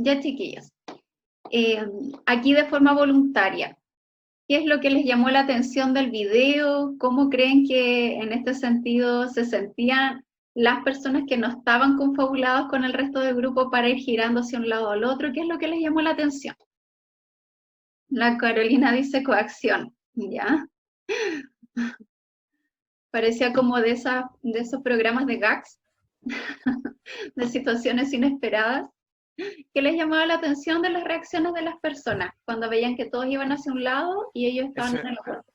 Ya, chiquillos, aquí de forma voluntaria, ¿qué es lo que les llamó la atención del video? ¿Cómo creen que en este sentido se sentían las personas que no estaban confabulados con el resto del grupo para ir girando hacia un lado o al otro? ¿Qué es lo que les llamó la atención? La Carolina dice coacción, ¿ya? Parecía como de esos programas de gags, de situaciones inesperadas. ¿Qué les llamaba la atención de las reacciones de las personas cuando veían que todos iban hacia un lado y ellos estaban Ese, en el otro?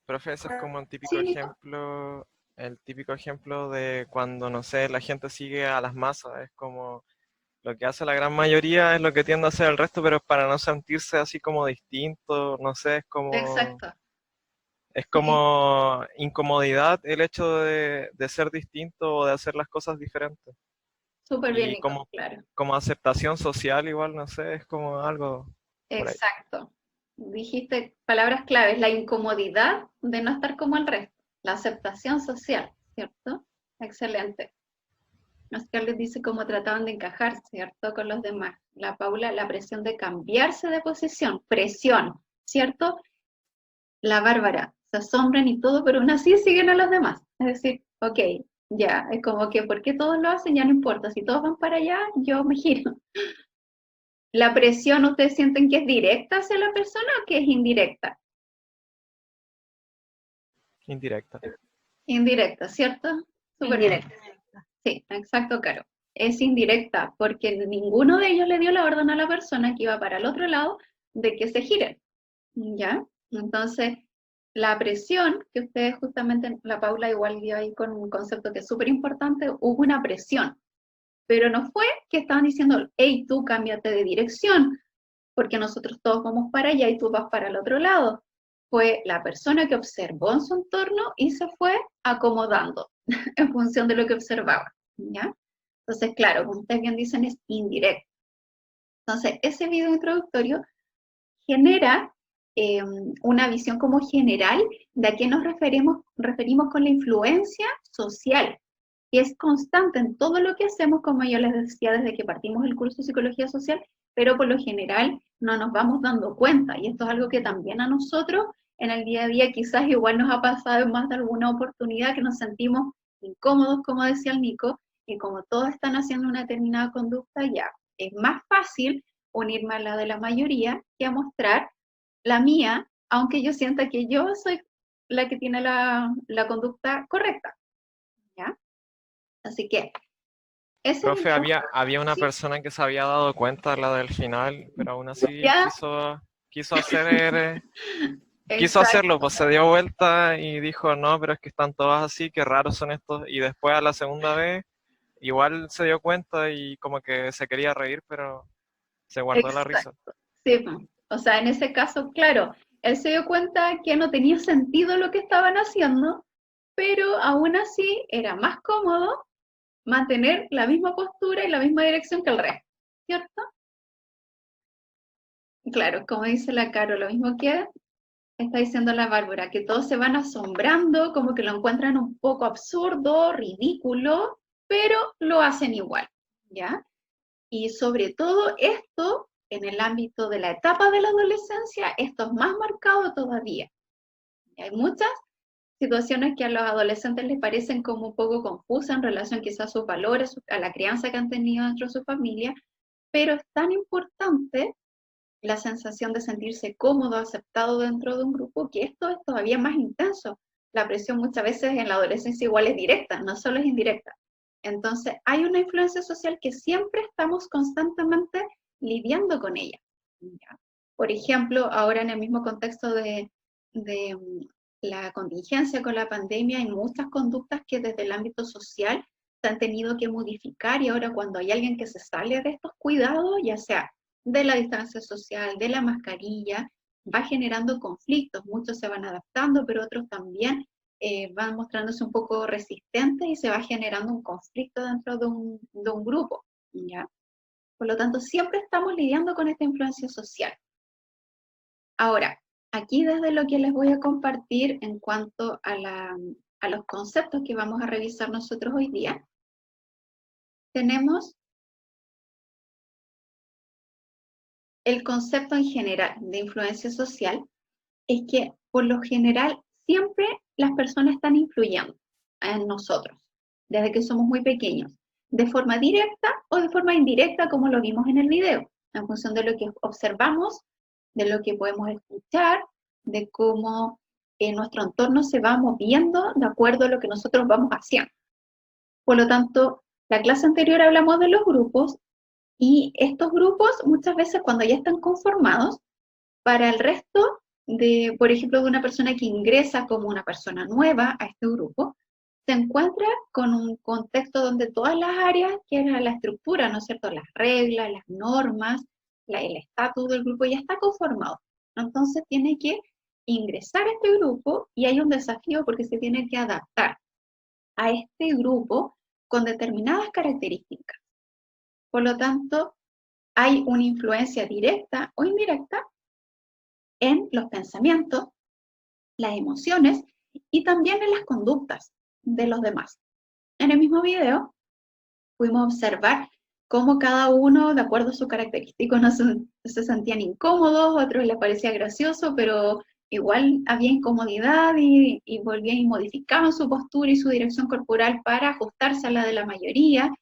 profe, ese es como Sí, Nico. el típico ejemplo de cuando, no sé, la gente sigue a las masas, es como lo que hace la gran mayoría es lo que tiende a hacer el resto, pero es para no sentirse así como distinto, no sé, Exacto. es Sí, como incomodidad el hecho de ser distinto o de hacer las cosas diferentes. súper bien, Y Nico, claro. como aceptación social igual, no sé, es como algo por ahí. Exacto. Dijiste palabras claves, la incomodidad de no estar como el resto, la aceptación social, ¿cierto? Excelente. Oscar les dice cómo trataban de encajar, ¿cierto? Con los demás. La Paula, la presión de cambiarse de posición, presión, ¿cierto? La Bárbara, se asombran y todo, pero aún así siguen a los demás. Es decir, ok, ya, es como que porque todos lo hacen, ya no importa. Si todos van para allá, yo me giro. La presión, ¿ustedes sienten que es directa hacia la persona o que es indirecta? Indirecta. Indirecta, ¿cierto? Súper bien. Indirecta. Sí, exacto, Caro. Es indirecta porque ninguno de ellos le dio la orden a la persona que iba para el otro lado de que se gire, ¿ya? Entonces, la presión que ustedes justamente, la Paula igual dio ahí con un concepto que es súper importante, hubo una presión, pero no fue que estaban diciendo, hey, tú cámbiate de dirección, porque nosotros todos vamos para allá y tú vas para el otro lado. Fue la persona que observó en su entorno y se fue acomodando en función de lo que observaba, ¿ya? Entonces, claro, como ustedes bien dicen, es indirecto. Entonces, ese video introductorio genera una visión como general de a qué nos referimos con la influencia social, que es constante en todo lo que hacemos, como yo les decía desde que partimos el curso de Psicología Social, pero por lo general no nos vamos dando cuenta, y esto es algo que también a nosotros en el día a día quizás igual nos ha pasado en más de alguna oportunidad que nos sentimos incómodos, como decía el Nico, y como todos están haciendo una determinada conducta, ya es más fácil unirme a la de la mayoría que a mostrar la mía, aunque yo sienta que yo soy la que tiene la conducta correcta, ¿ya? Así que ese Profe, video, había una sí, persona que se había dado cuenta, la del final, pero aún así ya, quiso hacer, quiso hacerlo, exacto, pues se dio vuelta y dijo, no, pero es que están todas así, qué raros son estos. Y después a la segunda vez, igual se dio cuenta y como que se quería reír, pero se guardó la risa. exacto, sí, o sea, en ese caso, claro, él se dio cuenta que no tenía sentido lo que estaban haciendo, pero aún así era más cómodo mantener la misma postura y la misma dirección que el resto, ¿cierto? Claro, como dice la Caro, lo mismo que está diciendo la Bárbara, que todos se van asombrando, como que lo encuentran un poco absurdo, ridículo, pero lo hacen igual, ¿ya? Y sobre todo esto, en el ámbito de la etapa de la adolescencia, esto es más marcado todavía. Hay muchas situaciones que a los adolescentes les parecen como un poco confusas en relación quizás a sus valores, a la crianza que han tenido dentro de su familia, pero es tan importante la sensación de sentirse cómodo, aceptado dentro de un grupo, que esto es todavía más intenso. La presión muchas veces en la adolescencia igual es directa, no solo es indirecta. Entonces, hay una influencia social que siempre estamos constantemente lidiando con ella. ¿Ya? Por ejemplo, ahora en el mismo contexto de la contingencia con la pandemia, hay muchas conductas que desde el ámbito social se han tenido que modificar y ahora cuando hay alguien que se sale de estos cuidados, ya sea de la distancia social, de la mascarilla, va generando conflictos. Muchos se van adaptando, pero otros también van mostrándose un poco resistentes y se va generando un conflicto dentro de un grupo, ¿ya? Por lo tanto, siempre estamos lidiando con esta influencia social. Ahora, aquí desde lo que les voy a compartir en cuanto a los conceptos que vamos a revisar nosotros hoy día, tenemos el concepto en general de influencia social es que por lo general siempre las personas están influyendo en nosotros, desde que somos muy pequeños, de forma directa o de forma indirecta, como lo vimos en el video, en función de lo que observamos, de lo que podemos escuchar, de cómo nuestro entorno se va moviendo de acuerdo a lo que nosotros vamos haciendo. Por lo tanto, la clase anterior hablamos de los grupos y estos grupos muchas veces cuando ya están conformados, para el resto de, por ejemplo, de una persona que ingresa como una persona nueva a este grupo, se encuentra con un contexto donde todas las áreas, que era la estructura, ¿no es cierto?, las reglas, las normas, el estatus del grupo ya está conformado. Entonces tiene que ingresar a este grupo y hay un desafío porque se tiene que adaptar a este grupo con determinadas características. Por lo tanto, hay una influencia directa o indirecta en los pensamientos, las emociones y también en las conductas de los demás. En el mismo video pudimos observar cómo cada uno, de acuerdo a su característico, no se sentían incómodos, otros les parecía gracioso, pero igual había incomodidad y volvían y modificaban su postura y su dirección corporal para ajustarse a la de la mayoría.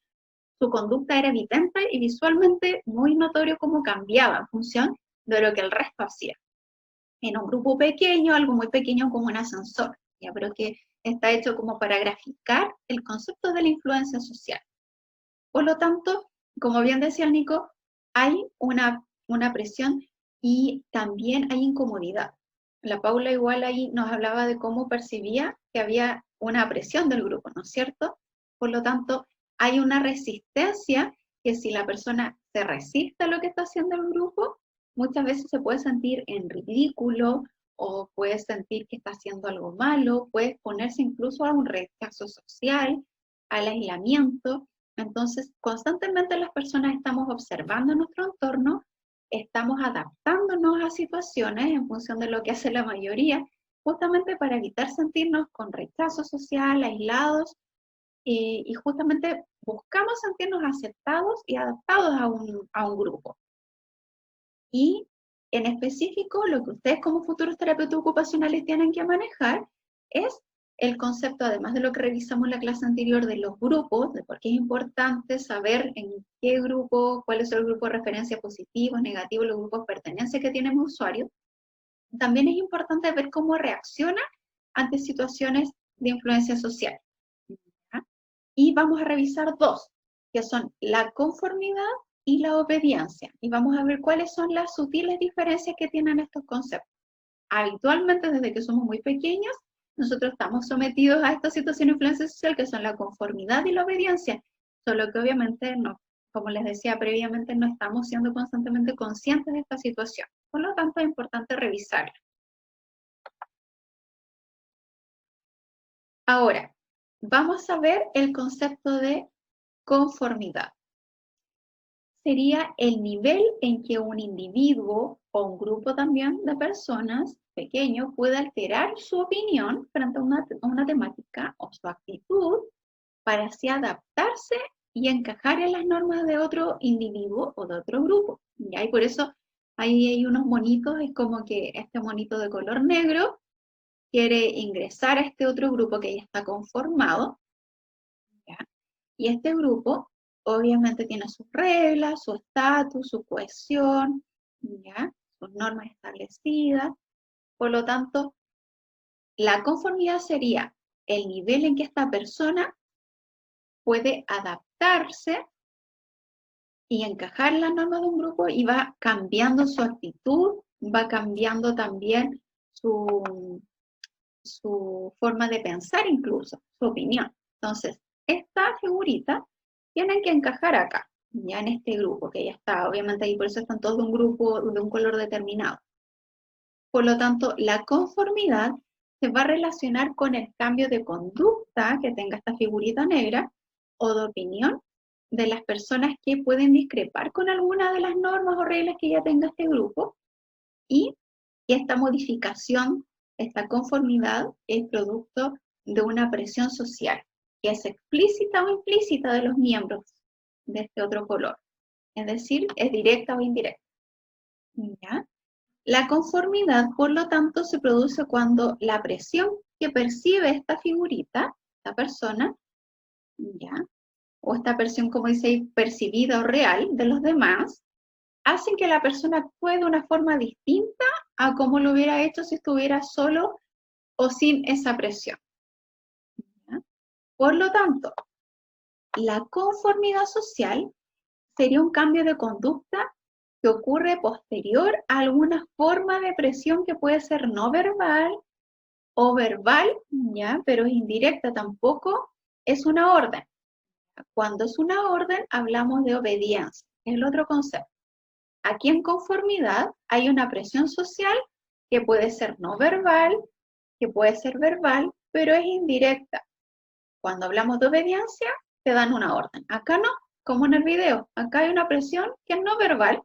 Su conducta era evidente y visualmente muy notorio cómo cambiaba en función de lo que el resto hacía. En un grupo pequeño, algo muy pequeño como un ascensor, ¿ya? Pero que está hecho como para graficar el concepto de la influencia social. Por lo tanto, como bien decía el Nico, hay una presión y también hay incomodidad. La Paula igual ahí nos hablaba de cómo percibía que había una presión del grupo, ¿no es cierto? Por lo tanto, hay una resistencia que si la persona se resiste a lo que está haciendo el grupo, muchas veces se puede sentir en ridículo o puede sentir que está haciendo algo malo, puede exponerse incluso a un rechazo social, al aislamiento. Entonces, constantemente las personas estamos observando nuestro entorno, estamos adaptándonos a situaciones en función de lo que hace la mayoría, justamente para evitar sentirnos con rechazo social, aislados, y justamente buscamos sentirnos aceptados y adaptados a un grupo. Y en específico, lo que ustedes como futuros terapeutas ocupacionales tienen que manejar es el concepto, además de lo que revisamos en la clase anterior de los grupos, de por qué es importante saber en qué grupo, cuáles son los grupos de referencia positivos, negativos, los grupos de pertenencia que tiene mi usuario. También es importante ver cómo reacciona ante situaciones de influencia social. ¿Ya? Y vamos a revisar dos, que son la conformidad y la obediencia. Y vamos a ver cuáles son las sutiles diferencias que tienen estos conceptos. Habitualmente, desde que somos muy pequeños, nosotros estamos sometidos a esta situación de influencia social que son la conformidad y la obediencia, solo que obviamente no, como les decía previamente, no estamos siendo constantemente conscientes de esta situación. Por lo tanto, es importante revisarla. Ahora, vamos a ver el concepto de conformidad. Sería el nivel en que un individuo o un grupo también de personas pequeño puede alterar su opinión frente a una temática o su actitud para así adaptarse y encajar en las normas de otro individuo o de otro grupo. ¿Ya? Y por eso ahí hay unos monitos, es como que este monito de color negro quiere ingresar a este otro grupo que ya está conformado, ¿ya? Y este grupo obviamente tiene sus reglas, su estatus, su cohesión, ¿ya? Sus normas establecidas. Por lo tanto, la conformidad sería el nivel en que esta persona puede adaptarse y encajar en las normas de un grupo y va cambiando su actitud, va cambiando también su forma de pensar incluso, su opinión. Entonces, esta figurita tiene que encajar acá, ya en este grupo, que ya está, obviamente ahí por eso están todos de un grupo, de un color determinado. Por lo tanto, la conformidad se va a relacionar con el cambio de conducta que tenga esta figurita negra o de opinión de las personas que pueden discrepar con alguna de las normas o reglas que ya tenga este grupo y esta modificación, esta conformidad es producto de una presión social que es explícita o implícita de los miembros de este otro color. Es decir, es directa o indirecta. ¿Ya? La conformidad, por lo tanto, se produce cuando la presión que percibe esta figurita, esta persona, ¿ya? O esta presión, como dice ahí, percibida o real de los demás, hacen que la persona actúe de una forma distinta a como lo hubiera hecho si estuviera solo o sin esa presión. ¿Ya? Por lo tanto, la conformidad social sería un cambio de conducta que ocurre posterior a alguna forma de presión que puede ser no verbal o verbal, ¿ya? Pero es indirecta, tampoco es una orden. Cuando es una orden, hablamos de obediencia, es el otro concepto. Aquí en conformidad hay una presión social que puede ser no verbal, que puede ser verbal, pero es indirecta. Cuando hablamos de obediencia, te dan una orden. Acá no, como en el video. Acá hay una presión que es no verbal,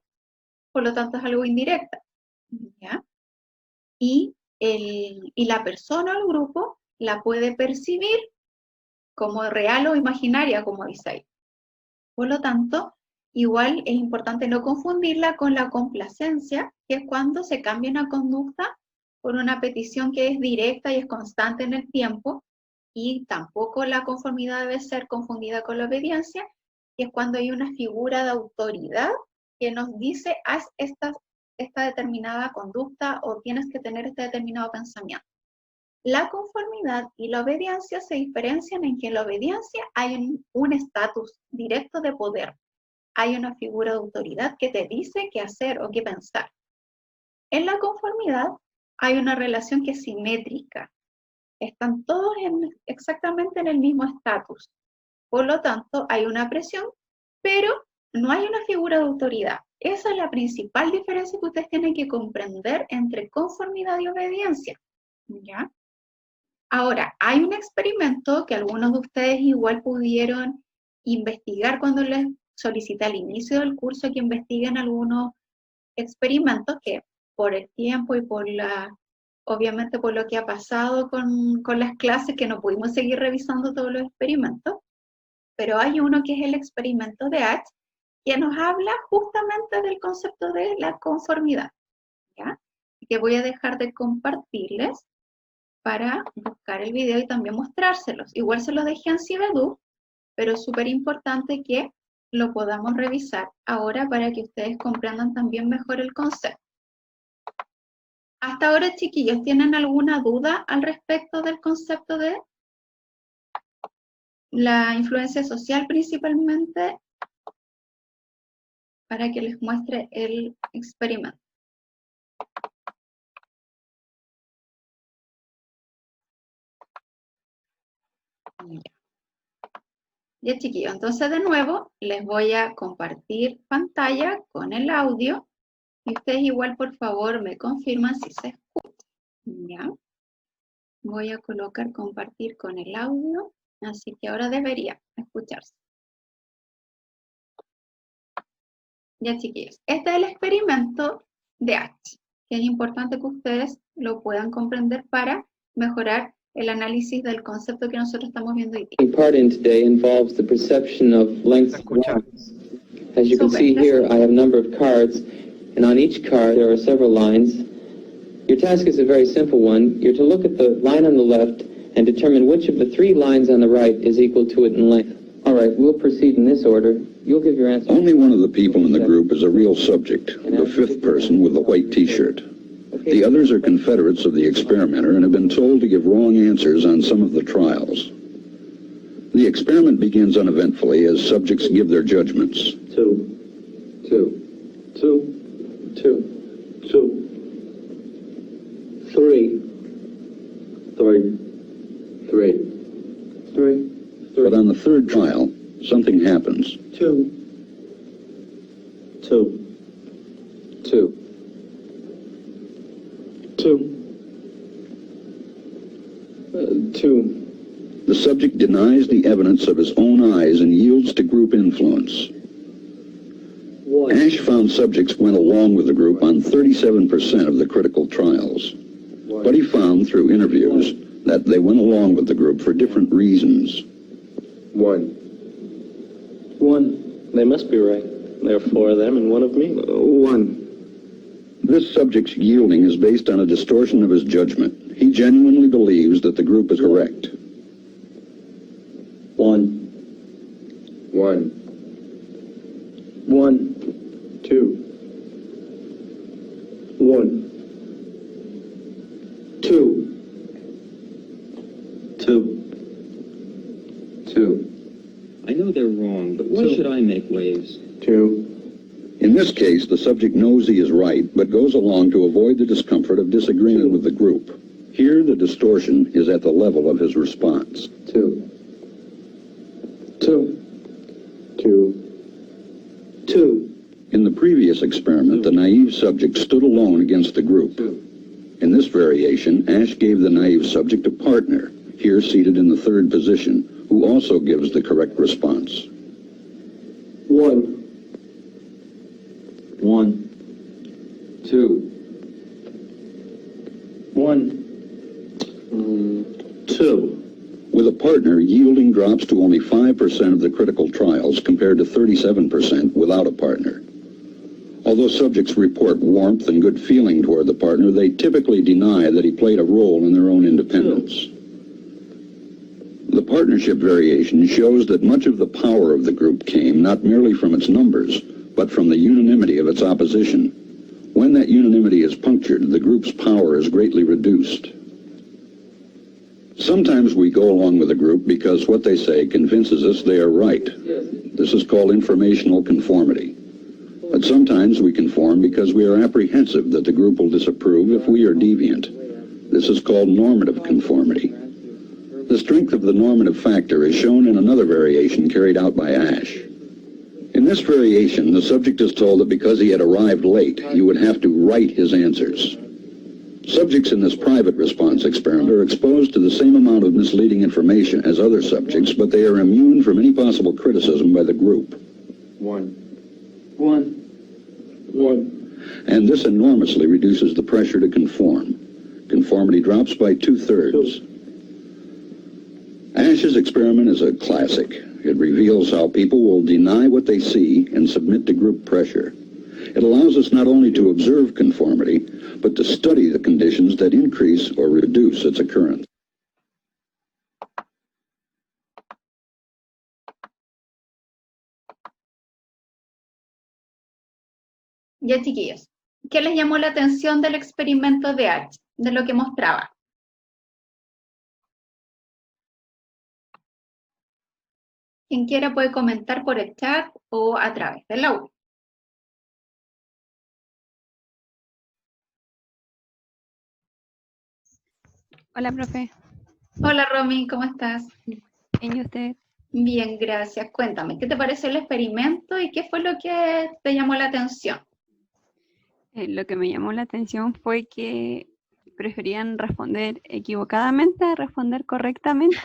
por lo tanto es algo indirecta. ¿Ya? Y la persona o el grupo la puede percibir como real o imaginaria, como dice ahí. Por lo tanto, igual es importante no confundirla con la complacencia, que es cuando se cambia una conducta por una petición que es directa y es constante en el tiempo, y tampoco la conformidad debe ser confundida con la obediencia, que es cuando hay una figura de autoridad que nos dice, haz esta determinada conducta o tienes que tener este determinado pensamiento. La conformidad y la obediencia se diferencian en que en la obediencia hay un estatus directo de poder. Hay una figura de autoridad que te dice qué hacer o qué pensar. En la conformidad hay una relación que es simétrica. Están todos exactamente en el mismo estatus. Por lo tanto, hay una presión, pero no hay una figura de autoridad. Esa es la principal diferencia que ustedes tienen que comprender entre conformidad y obediencia. ¿Ya? Ahora, hay un experimento que algunos de ustedes igual pudieron investigar cuando les solicité al inicio del curso que investiguen algunos experimentos que por el tiempo y obviamente por lo que ha pasado con las clases, que no pudimos seguir revisando todos los experimentos, pero hay uno que es el experimento de H, que nos habla justamente del concepto de la conformidad, ¿ya? Que voy a dejar de compartirles para buscar el video y también mostrárselos. Igual se los dejé en Cibedu, pero es súper importante que lo podamos revisar ahora para que ustedes comprendan también mejor el concepto. Hasta ahora, chiquillos, ¿tienen alguna duda al respecto del concepto de la influencia social principalmente? Para que les muestre el experimento. Ya, chiquillos, entonces de nuevo les voy a compartir pantalla con el audio y ustedes igual por favor me confirman si se escucha. Ya. Voy a colocar compartir con el audio, así que ahora debería escucharse. Ya, chiquillos, este es el experimento de H, que es importante que ustedes lo puedan comprender para mejorar el análisis del concepto que nosotros estamos viendo hoy día. Part in today involves the perception of length of lines. As you can see here, I have a number of cards, and on each card there are several lines. Your task is a very simple one. You're to look at the line on the left and determine which of the three lines on the right is equal to it in length. All right, we'll proceed in this order. You'll give your answer. Only one of the people in the group is a real subject, the fifth person with the white T-shirt. The others are confederates of the experimenter and have been told to give wrong answers on some of the trials. The experiment begins uneventfully as subjects give their judgments. 2, 2, 2, 2, 2, 3, 3, 3, 3. But on the third trial, something happens. 2, 2, 2, 2, 2. The subject denies the evidence of his own eyes and yields to group influence. 1. Ash found subjects went along with the group on 37% of the critical trials. But he found through interviews that they went along with the group for different reasons. 1. 1. They must be right. There are 4 of them and 1 of me. 1. This subject's yielding is based on a distortion of his judgment. He genuinely believes that the group is correct. 1. 1. 1. 2. 1. 2. 2. 2. I know they're wrong, but why should I make waves? 2. In this case, the subject knows he is right, but goes along to avoid the discomfort of disagreement with the group. Here, the distortion is at the level of his response. 2. 2. 2. 2. In the previous experiment, the naive subject stood alone against the group. In this variation, Ash gave the naive subject a partner, here seated in the third position, who also gives the correct response. 1. 1. 2. 1. 2. With a partner, yielding drops to only 5% of the critical trials compared to 37% without a partner. Although subjects report warmth and good feeling toward the partner, they typically deny that he played a role in their own independence. The partnership variation shows that much of the power of the group came not merely from its numbers, but from the unanimity of its opposition. When that unanimity is punctured, the group's power is greatly reduced. Sometimes we go along with a group because what they say convinces us they are right. This is called informational conformity. But sometimes we conform because we are apprehensive that the group will disapprove if we are deviant. This is called normative conformity. The strength of the normative factor is shown in another variation carried out by Ash. In this variation, the subject is told that because he had arrived late, he would have to write his answers. Subjects in this private response experiment are exposed to the same amount of misleading information as other subjects, but they are immune from any possible criticism by the group. 1. 1. 1. And this enormously reduces the pressure to conform. Conformity drops by 2/3. Ash's experiment is a classic. It reveals how people will deny what they see and submit to group pressure. It allows us not only to observe conformity, but to study the conditions that increase or reduce its occurrence. Ya, chiquillos, ¿qué les llamó la atención del experimento de Ash, de lo que mostraba? Quien quiera puede comentar por el chat o a través del audio. Hola, profe. Hola, Romy, ¿cómo estás? Bien, ¿y usted? Bien, gracias. Cuéntame, ¿qué te pareció el experimento y qué fue lo que te llamó la atención? Lo que me llamó la atención fue que preferían responder equivocadamente a responder correctamente,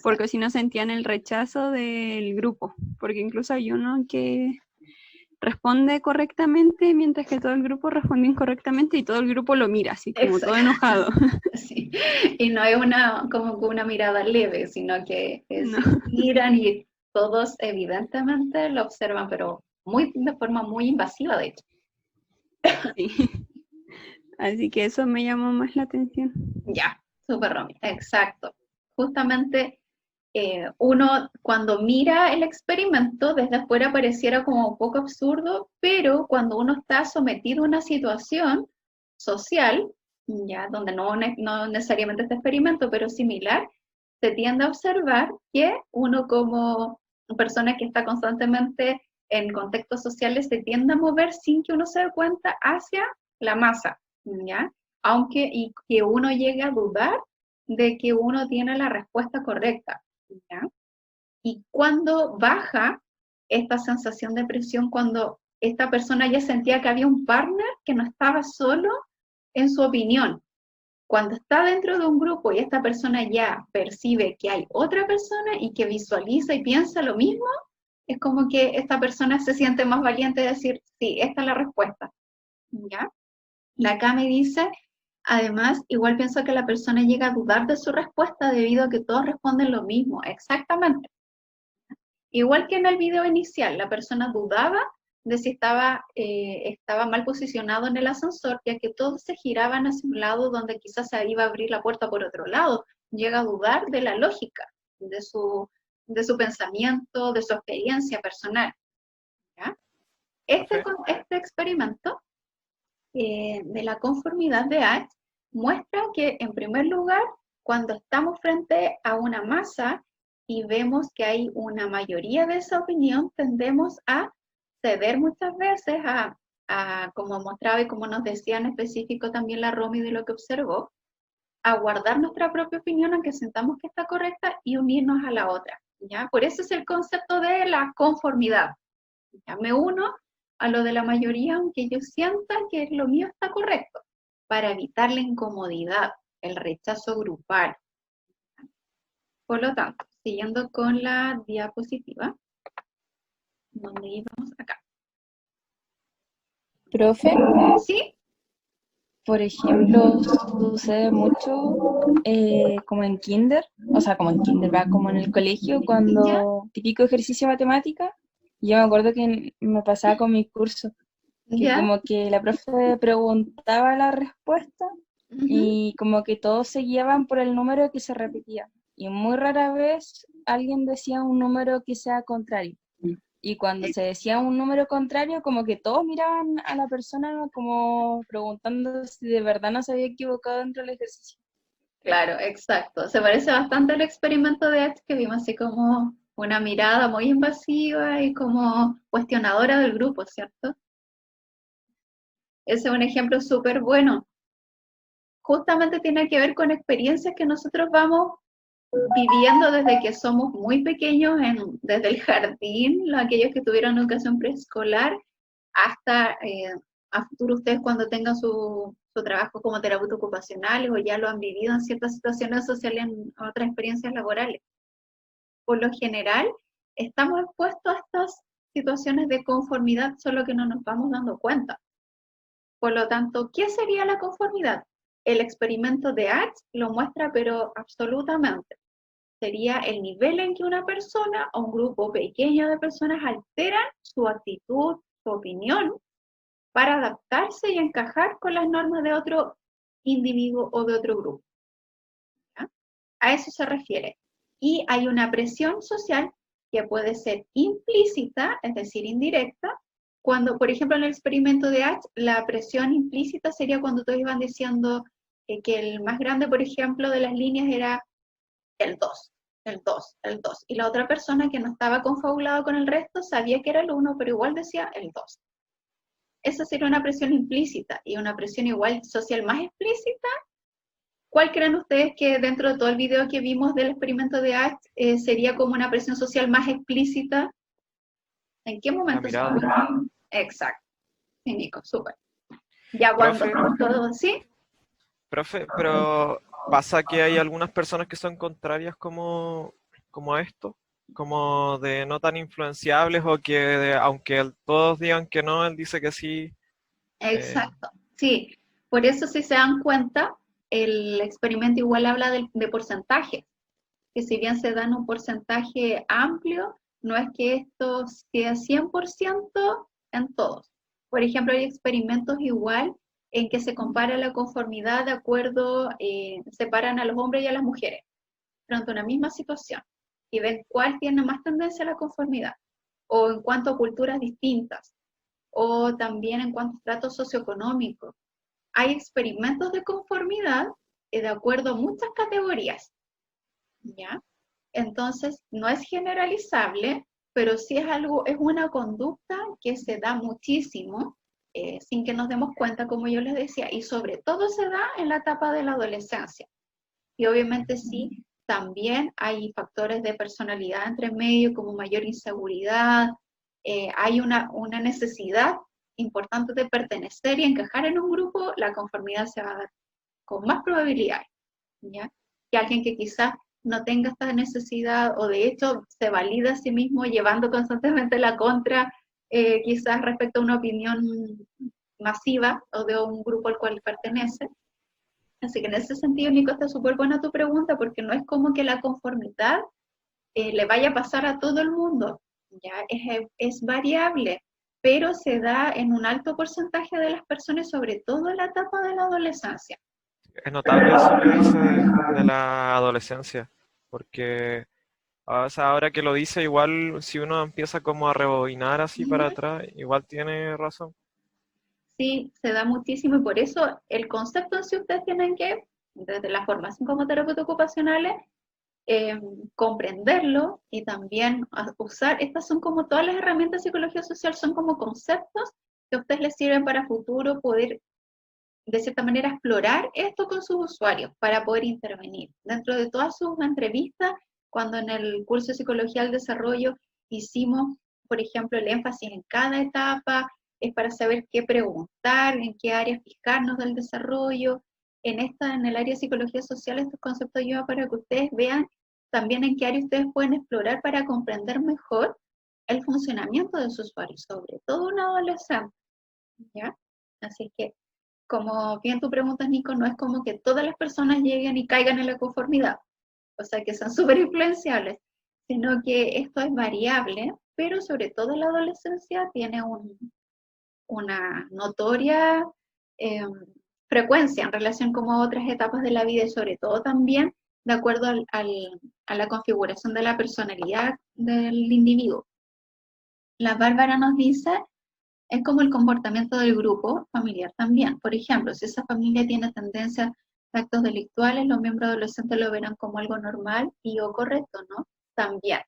porque si no sentían el rechazo del grupo, porque incluso hay uno que responde correctamente mientras que todo el grupo responde incorrectamente y todo el grupo lo mira así como todo enojado. Sí. Y no es como una mirada leve, sino que miran y todos evidentemente lo observan, pero de forma muy invasiva, de hecho. Sí. Así que eso me llamó más la atención. Ya, súper, Romy, exacto. Justamente uno cuando mira el experimento desde afuera pareciera como un poco absurdo, pero cuando uno está sometido a una situación social, ya donde no necesariamente este experimento, pero similar, se tiende a observar que uno como persona que está constantemente en contextos sociales se tiende a mover sin que uno se dé cuenta hacia la masa, ¿ya? Y que uno llegue a dudar de que uno tiene la respuesta correcta, ¿ya? Y cuando baja esta sensación de presión, cuando esta persona ya sentía que había un partner que no estaba solo en su opinión, cuando está dentro de un grupo y esta persona ya percibe que hay otra persona y que visualiza y piensa lo mismo, es como que esta persona se siente más valiente de decir, sí, esta es la respuesta, ¿ya? La Cami dice, además, igual pienso que la persona llega a dudar de su respuesta debido a que todos responden lo mismo, exactamente. Igual que en el video inicial, la persona dudaba de si estaba mal posicionado en el ascensor, ya que todos se giraban hacia un lado donde quizás se iba a abrir la puerta por otro lado. Llega a dudar de la lógica, de su pensamiento, de su experiencia personal. ¿Ya? Este experimento de la conformidad de Asch muestra que, en primer lugar, cuando estamos frente a una masa y vemos que hay una mayoría de esa opinión, tendemos a ceder muchas veces como mostraba y como nos decía en específico también la Romy de lo que observó, a guardar nuestra propia opinión aunque sentamos que está correcta y unirnos a la otra. ¿Ya? Por eso es el concepto de la conformidad. ¿Ya? Me uno a lo de la mayoría aunque yo sienta que lo mío está correcto, para evitar la incomodidad, el rechazo grupal. Por lo tanto, siguiendo con la diapositiva, donde íbamos acá. Profe, ¿Sí? por ejemplo, sucede mucho como en kinder, o sea, como en kinder, va como en el colegio, cuando típico ejercicio de matemática, yo me acuerdo que me pasaba con mi curso, que ¿Ya? como que la profe preguntaba la respuesta y como que todos se guiaban por el número que se repetía. Y muy rara vez alguien decía un número que sea contrario. Y cuando se decía un número contrario, como que todos miraban a la persona como preguntando si de verdad no se había equivocado dentro del ejercicio. Claro, exacto. Se parece bastante al experimento de Asch que vimos, así como una mirada muy invasiva y como cuestionadora del grupo, ¿cierto? Ese es un ejemplo súper bueno. Justamente tiene que ver con experiencias que nosotros vamos viviendo desde que somos muy pequeños, desde el jardín, aquellos que tuvieron educación preescolar, hasta a futuro ustedes cuando tengan su trabajo como terapeuta ocupacional o ya lo han vivido en ciertas situaciones sociales, en otras experiencias laborales. Por lo general, estamos expuestos a estas situaciones de conformidad, solo que no nos vamos dando cuenta. Por lo tanto, ¿qué sería la conformidad? El experimento de Asch lo muestra, pero absolutamente. Sería el nivel en que una persona o un grupo pequeño de personas alteran su actitud, su opinión, para adaptarse y encajar con las normas de otro individuo o de otro grupo. ¿Ya? A eso se refiere. Y hay una presión social que puede ser implícita, es decir, indirecta, cuando, por ejemplo, en el experimento de Asch, la presión implícita sería cuando todos iban diciendo que el más grande, por ejemplo, de las líneas era el 2, el 2, el 2. Y la otra persona que no estaba confabulada con el resto sabía que era el 1, pero igual decía el 2. Esa sería una presión implícita. Y una presión igual social más explícita, ¿cuál creen ustedes que dentro de todo el video que vimos del experimento de Asch sería como una presión social más explícita? ¿En qué momento? La mirada. Exacto. Sí, Nico, súper. Ya cuando todo, ¿sí? Profe, pero pasa que hay algunas personas que son contrarias como a esto, como de no tan influenciables o que aunque todos digan que no, él dice que sí. Exacto, sí. Por eso si se dan cuenta, el experimento igual habla de porcentajes, que si bien se dan un porcentaje amplio, no es que esto sea 100% en todos. Por ejemplo, hay experimentos igual en que se compara la conformidad de acuerdo, separan a los hombres y a las mujeres frente a una misma situación y ven cuál tiene más tendencia a la conformidad, o en cuanto a culturas distintas, o también en cuanto a estratos socioeconómicos. Hay experimentos de conformidad de acuerdo a muchas categorías, ¿ya? Entonces, no es generalizable, pero sí es una conducta que se da muchísimo, sin que nos demos cuenta, como yo les decía, y sobre todo se da en la etapa de la adolescencia. Y obviamente sí, también hay factores de personalidad entre medio, como mayor inseguridad, hay una necesidad importante de pertenecer y encajar en un grupo, la conformidad se va a dar con más probabilidades, ¿ya? Que alguien que quizás no tenga esta necesidad o de hecho se valida a sí mismo llevando constantemente la contra, quizás respecto a una opinión masiva o de un grupo al cual pertenece. Así que en ese sentido, Nico, está súper buena tu pregunta, porque no es como que la conformidad le vaya a pasar a todo el mundo, ¿ya? Es variable. pero se da en un alto porcentaje de las personas, sobre todo en la etapa de la adolescencia. Es notable eso que dice de la adolescencia, porque o sea, ahora que lo dice, igual si uno empieza como a rebobinar así para atrás, igual tiene razón. Sí, se da muchísimo y por eso el concepto en sí ustedes tienen que, desde la formación como terapeutas ocupacionales, comprenderlo y también usar, estas son como todas las herramientas de psicología social, son como conceptos que a ustedes les sirven para futuro poder, de cierta manera, explorar esto con sus usuarios para poder intervenir. Dentro de todas sus entrevistas, cuando en el curso de Psicología del Desarrollo hicimos, por ejemplo, el énfasis en cada etapa, es para saber qué preguntar, en qué áreas fijarnos del desarrollo. En el área de Psicología Social, estos conceptos ayudan para que ustedes vean también en qué área ustedes pueden explorar para comprender mejor el funcionamiento de su usuario, sobre todo un adolescente, ¿ya? Así que, como bien tú preguntas, Nico, no es como que todas las personas lleguen y caigan en la conformidad, o sea, que son súper influenciables, sino que esto es variable, pero sobre todo en la adolescencia tiene una notoria frecuencia en relación con otras etapas de la vida y sobre todo también de acuerdo a la configuración de la personalidad del individuo. La Bárbara nos dice, es como el comportamiento del grupo familiar también. Por ejemplo, si esa familia tiene tendencias a actos delictuales, los miembros adolescentes lo verán como algo normal y o correcto, ¿no? También,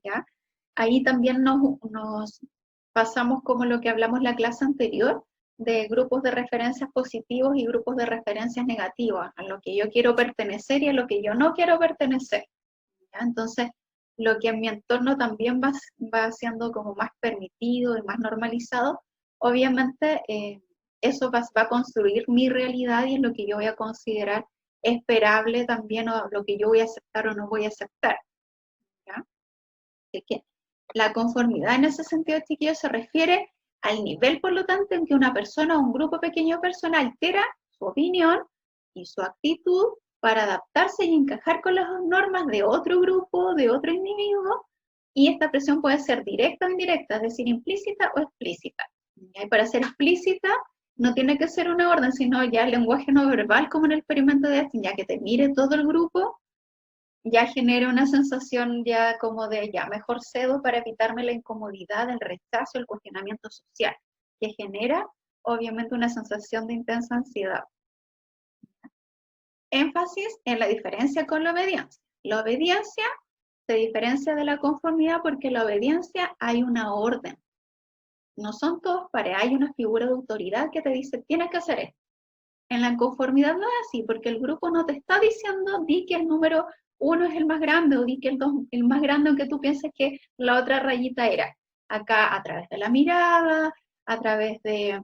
¿ya? Ahí también nos pasamos como lo que hablamos la clase anterior, de grupos de referencias positivos y grupos de referencias negativas, a lo que yo quiero pertenecer y a lo que yo no quiero pertenecer, ¿ya? Entonces, lo que en mi entorno también va siendo como más permitido y más normalizado, obviamente eso va a construir mi realidad y es lo que yo voy a considerar esperable también, o lo que yo voy a aceptar o no voy a aceptar, ¿ya? Así que la conformidad en ese sentido, chiquillos, se refiere al nivel, por lo tanto, en que una persona o un grupo pequeño de personas altera su opinión y su actitud para adaptarse y encajar con las normas de otro grupo, de otro individuo, y esta presión puede ser directa o indirecta, es decir, implícita o explícita. Y para ser explícita, no tiene que ser una orden, sino ya el lenguaje no verbal, como en el experimento de Einstein, ya que te mire todo el grupo, ya genera una sensación ya como de, ya, mejor cedo para evitarme la incomodidad, el rechazo, el cuestionamiento social, que genera, obviamente, una sensación de intensa ansiedad. Énfasis en la diferencia con la obediencia. La obediencia se diferencia de la conformidad porque en la obediencia hay una orden. No son todos pares, hay una figura de autoridad que te dice, tienes que hacer esto. En la conformidad no es así, porque el grupo no te está diciendo, di que el número 1 es el más grande, o di que el 2 el más grande, aunque tú pienses que la otra rayita era. Acá, a través de la mirada, a través de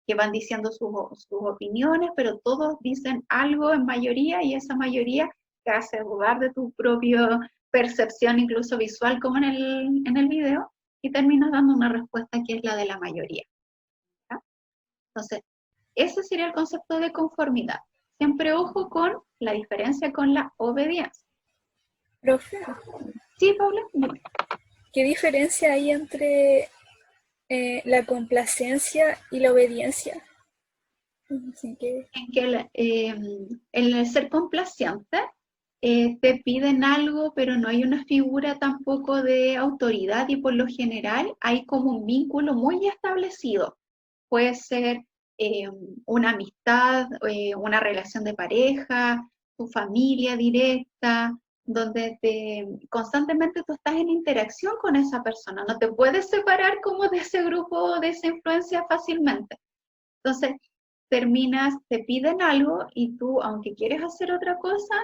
que van diciendo sus opiniones, pero todos dicen algo en mayoría, y esa mayoría te hace dudar de tu propia percepción, incluso visual, como en el video, y terminas dando una respuesta que es la de la mayoría, ¿ya? Entonces, ese sería el concepto de conformidad. Siempre ojo con la diferencia con la obediencia. Profe, Sí, Paula, dime. ¿qué diferencia hay entre la complacencia y la obediencia? Así que, En que el ser complaciente te piden algo, pero no hay una figura tampoco de autoridad y por lo general hay como un vínculo muy establecido. Puede ser una amistad, una relación de pareja, tu familia directa, donde constantemente tú estás en interacción con esa persona. No te puedes separar como de ese grupo, de esa influencia fácilmente. Entonces, te piden algo y tú, aunque quieres hacer otra cosa,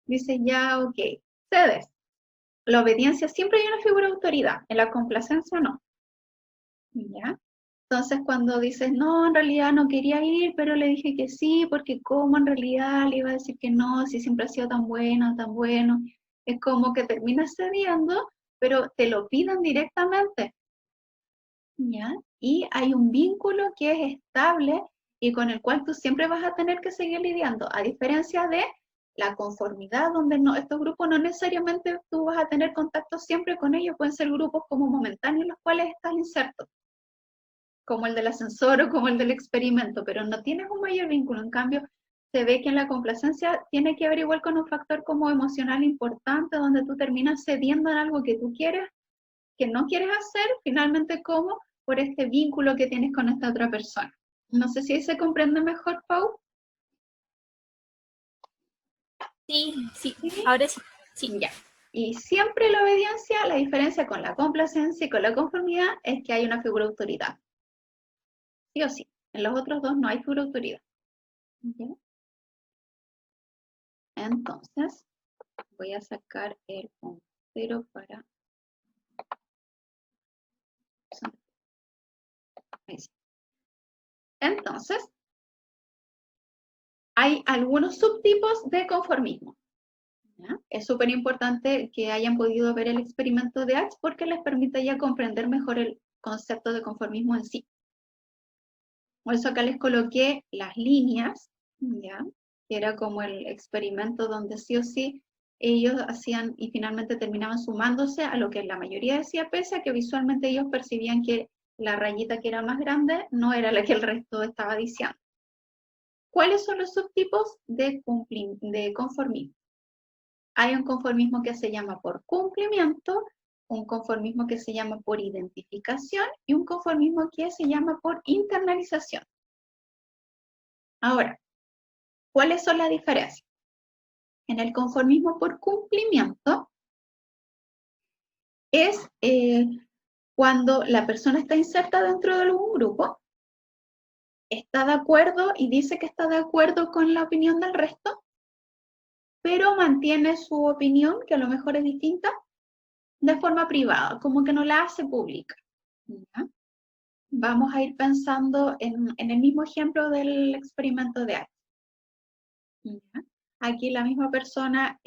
dices ya, ok, cedes. La obediencia siempre hay una figura de autoridad, en la complacencia no. ¿Ya? Entonces cuando dices, no, en realidad no quería ir, pero le dije que sí, porque como en realidad le iba a decir que no, si siempre ha sido tan bueno, es como que terminas cediendo, pero te lo piden directamente, ¿ya? Y hay un vínculo que es estable y con el cual tú siempre vas a tener que seguir lidiando, a diferencia de la conformidad, donde no, estos grupos no necesariamente tú vas a tener contacto siempre con ellos, pueden ser grupos como momentáneos en los cuales estás inserto. como el del ascensor o como el del experimento, pero no tienes un mayor vínculo. En cambio, se ve que en la complacencia tiene que ver igual con un factor como emocional importante, donde tú terminas cediendo en algo que tú quieres, que no quieres hacer, finalmente como por este vínculo que tienes con esta otra persona. No sé si ahí se comprende mejor, Pau. Sí, sí, ¿Sí? ahora sí. Sí. Ya. Y siempre la obediencia, la diferencia con la complacencia y con la conformidad es que hay una figura de autoridad. Sí o sí. En los otros dos no hay figura de autoridad. ¿Ya? Entonces, voy a sacar el puntero para... Ahí sí. Entonces, hay algunos subtipos de conformismo. ¿Ya? Es súper importante que hayan podido ver el experimento de Axe porque les permite ya comprender mejor el concepto de conformismo en sí. Por eso acá les coloqué las líneas, ¿ya? Que era como el experimento donde sí o sí ellos hacían y finalmente terminaban sumándose a lo que la mayoría decía, pese a que visualmente ellos percibían que la rayita que era más grande no era la que el resto estaba diciendo. ¿Cuáles son los subtipos de conformismo? Hay un conformismo que se llama por cumplimiento, un conformismo que se llama por identificación y un conformismo que se llama por internalización. Ahora, ¿cuáles son las diferencias? En el conformismo por cumplimiento es cuando la persona está inserta dentro de un grupo, está de acuerdo y dice que está de acuerdo con la opinión del resto, pero mantiene su opinión, que a lo mejor es distinta, de forma privada, como que no la hace pública. ¿Ya? Vamos a ir pensando en el mismo ejemplo del experimento de Axe. ¿Ya? Aquí la misma persona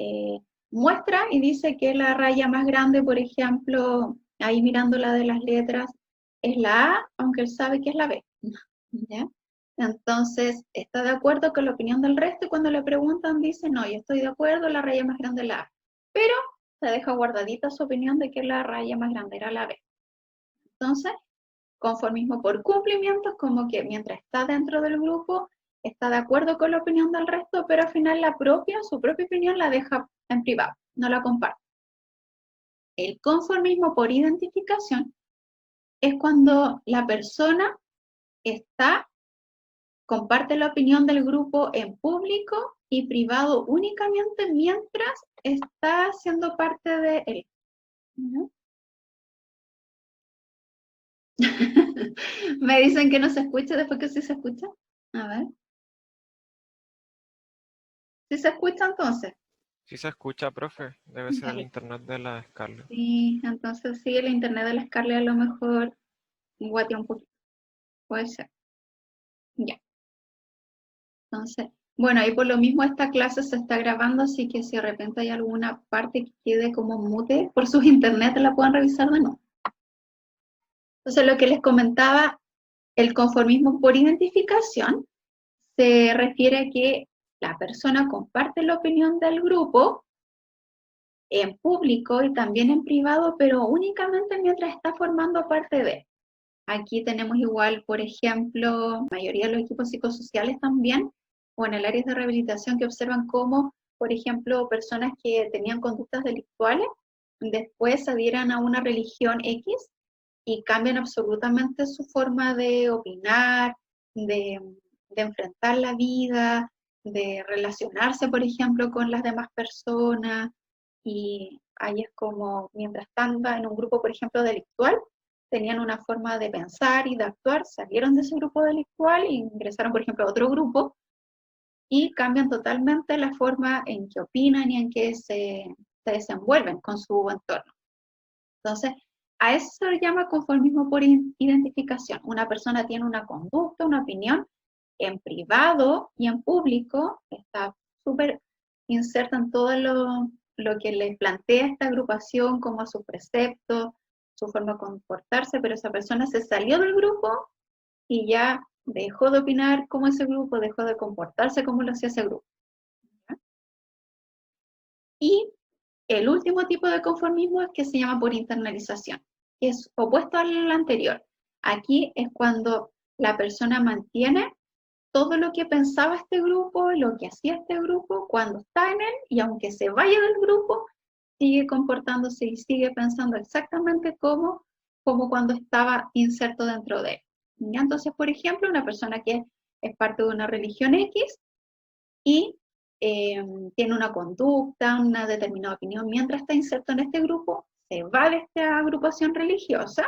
muestra y dice que la raya más grande, por ejemplo, ahí mirando la de las letras, es la A, aunque él sabe que es la B. ¿Ya? Entonces, está de acuerdo con la opinión del resto y cuando le preguntan dice, no, yo estoy de acuerdo, la raya más grande es la A. Pero se deja guardadita su opinión de que la raya más grande era la B. Entonces, conformismo por cumplimiento es como que mientras está dentro del grupo, está de acuerdo con la opinión del resto, pero al final su propia opinión la deja en privado, no la comparte. El conformismo por identificación es cuando la persona comparte la opinión del grupo en público y privado únicamente mientras está siendo parte de él. ¿No? Me dicen que no se escucha, después que sí se escucha. A ver. ¿Sí se escucha entonces? Si se escucha, profe, debe ser el internet de la Scarlett. Sí, entonces sí, el internet de la Scarlett a lo mejor guatea un poquito. Puede ser. Ya. Entonces, bueno, ahí por lo mismo esta clase se está grabando, así que si de repente hay alguna parte que quede como mute por sus internet, la pueden revisar de nuevo. Entonces, lo que les comentaba, el conformismo por identificación se refiere a que la persona comparte la opinión del grupo en público y también en privado, pero únicamente mientras está formando parte de. Aquí tenemos igual, por ejemplo, la mayoría de los equipos psicosociales también, o en el área de rehabilitación que observan cómo, por ejemplo, personas que tenían conductas delictuales, después se adhieran a una religión X y cambian absolutamente su forma de opinar, de enfrentar la vida, de relacionarse, por ejemplo, con las demás personas, y ahí es como, mientras están en un grupo, por ejemplo, delictual, tenían una forma de pensar y de actuar, salieron de ese grupo delictual e ingresaron, por ejemplo, a otro grupo, y cambian totalmente la forma en que opinan y en que se desenvuelven con su entorno. Entonces, a eso se le llama conformismo por identificación. Una persona tiene una conducta, una opinión en privado y en público, está súper inserta en todo lo que le plantea esta agrupación como sus preceptos, su forma de comportarse, pero esa persona se salió del grupo y ya dejó de opinar como ese grupo, dejó de comportarse como lo hacía ese grupo. ¿Ya? Y el último tipo de conformismo es que se llama por internalización, que es opuesto al anterior. Aquí es cuando la persona mantiene todo lo que pensaba este grupo, lo que hacía este grupo, cuando está en él, y aunque se vaya del grupo, sigue comportándose y sigue pensando exactamente como cuando estaba inserto dentro de él. ¿Ya? Entonces, por ejemplo, una persona que es parte de una religión X y tiene una conducta, una determinada opinión, mientras está inserto en este grupo, se va de esta agrupación religiosa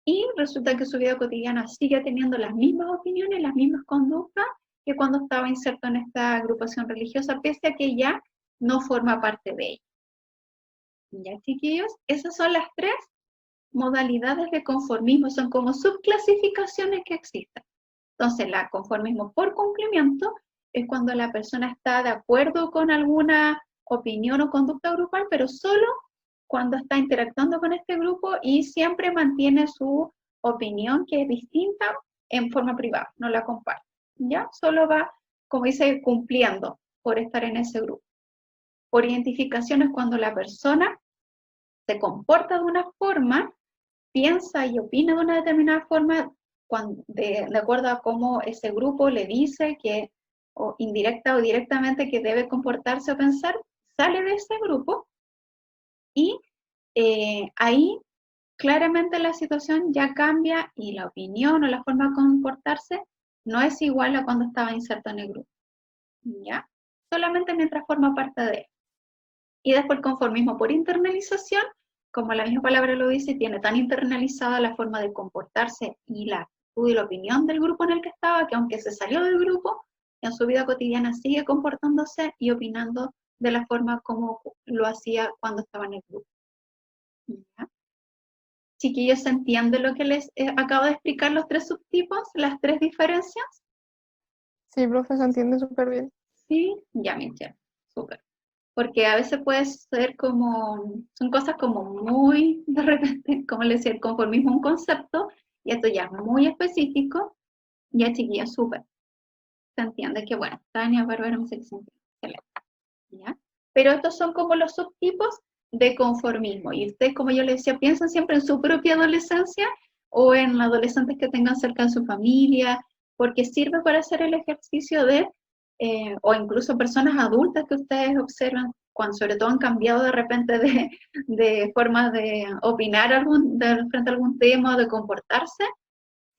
y resulta que su vida cotidiana sigue teniendo las mismas opiniones, las mismas conductas que cuando estaba inserto en esta agrupación religiosa, pese a que ya no forma parte de ella. ¿Ya, chiquillos? Esas son las 3 modalidades de conformismo, son como subclasificaciones que existen. Entonces, el conformismo por cumplimiento es cuando la persona está de acuerdo con alguna opinión o conducta grupal, pero solo cuando está interactuando con este grupo y siempre mantiene su opinión, que es distinta, en forma privada, no la comparte. ¿Ya? Solo va, como dice, cumpliendo por estar en ese grupo. Por identificación es cuando la persona se comporta de una forma, piensa y opina de una determinada forma, de acuerdo a cómo ese grupo le dice que, o indirecta o directamente, que debe comportarse o pensar, sale de ese grupo y ahí claramente la situación ya cambia y la opinión o la forma de comportarse no es igual a cuando estaba inserto en el grupo. ¿Ya? Solamente mientras forma parte de él. Y después el conformismo por internalización, como la misma palabra lo dice, tiene tan internalizada la forma de comportarse y la actitud y la opinión del grupo en el que estaba, que aunque se salió del grupo, en su vida cotidiana sigue comportándose y opinando de la forma como lo hacía cuando estaba en el grupo. ¿Ya? Chiquillos, ¿se entiende lo que les acabo de explicar, los 3 subtipos, las 3 diferencias? Sí, profe, se entiende súper bien. Sí, ya, Michelle, súper. Porque a veces puede ser como, son cosas como muy, de repente, como les decía, el conformismo es un concepto, y esto ya es muy específico, ya, chiquillas, súper. Se entiende que, bueno, Tania, Bárbara, no sé qué se entiende. Excelente. ¿Ya? Pero estos son como los subtipos de conformismo. Y ustedes, como yo les decía, piensan siempre en su propia adolescencia o en adolescentes que tengan cerca de su familia, porque sirve para hacer el ejercicio de, o incluso personas adultas que ustedes observan, cuando sobre todo han cambiado de repente de forma de opinar frente a algún tema o de comportarse,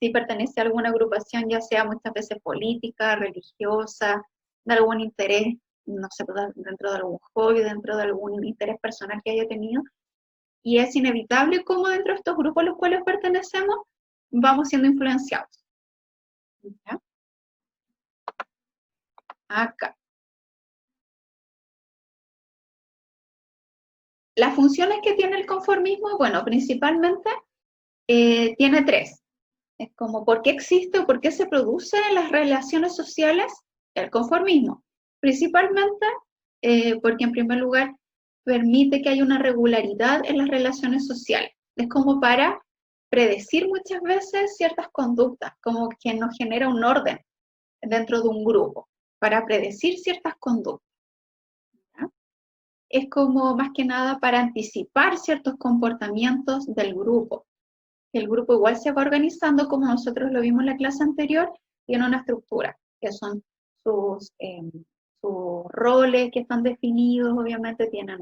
si pertenece a alguna agrupación, ya sea muchas veces política, religiosa, de algún interés, no sé, dentro de algún hobby, dentro de algún interés personal que haya tenido, y es inevitable cómo dentro de estos grupos a los cuales pertenecemos vamos siendo influenciados. ¿Ya? Acá. Las funciones que tiene el conformismo, bueno, principalmente tiene 3. Es como, ¿por qué existe o por qué se produce en las relaciones sociales el conformismo? Principalmente porque, en primer lugar, permite que haya una regularidad en las relaciones sociales. Es como para predecir muchas veces ciertas conductas, como que nos genera un orden dentro de un grupo, para predecir ciertas conductas. ¿Ya? Es como, más que nada, para anticipar ciertos comportamientos del grupo. El grupo igual se va organizando, como nosotros lo vimos en la clase anterior, tiene una estructura, que son sus roles que están definidos, obviamente tienen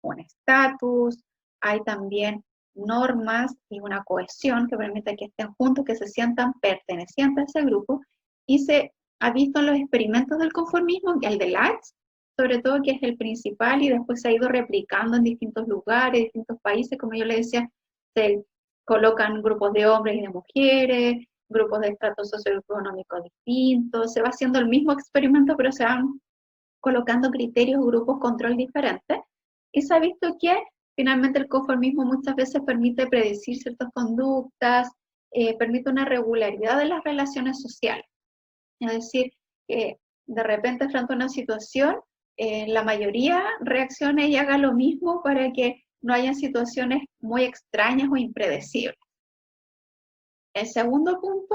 un estatus, hay también normas y una cohesión que permite que estén juntos, que se sientan pertenecientes a ese grupo, y se ha visto en los experimentos del conformismo, el de Lax, sobre todo, que es el principal, y después se ha ido replicando en distintos lugares, distintos países, como yo les decía, se colocan grupos de hombres y de mujeres, grupos de estratos socioeconómicos distintos, se va haciendo el mismo experimento, pero se van colocando criterios, grupos, control diferentes, y se ha visto que finalmente el conformismo muchas veces permite predecir ciertas conductas, permite una regularidad de las relaciones sociales. Es decir, que de repente frente a una situación, la mayoría reaccione y haga lo mismo para que no hayan situaciones muy extrañas o impredecibles. El segundo punto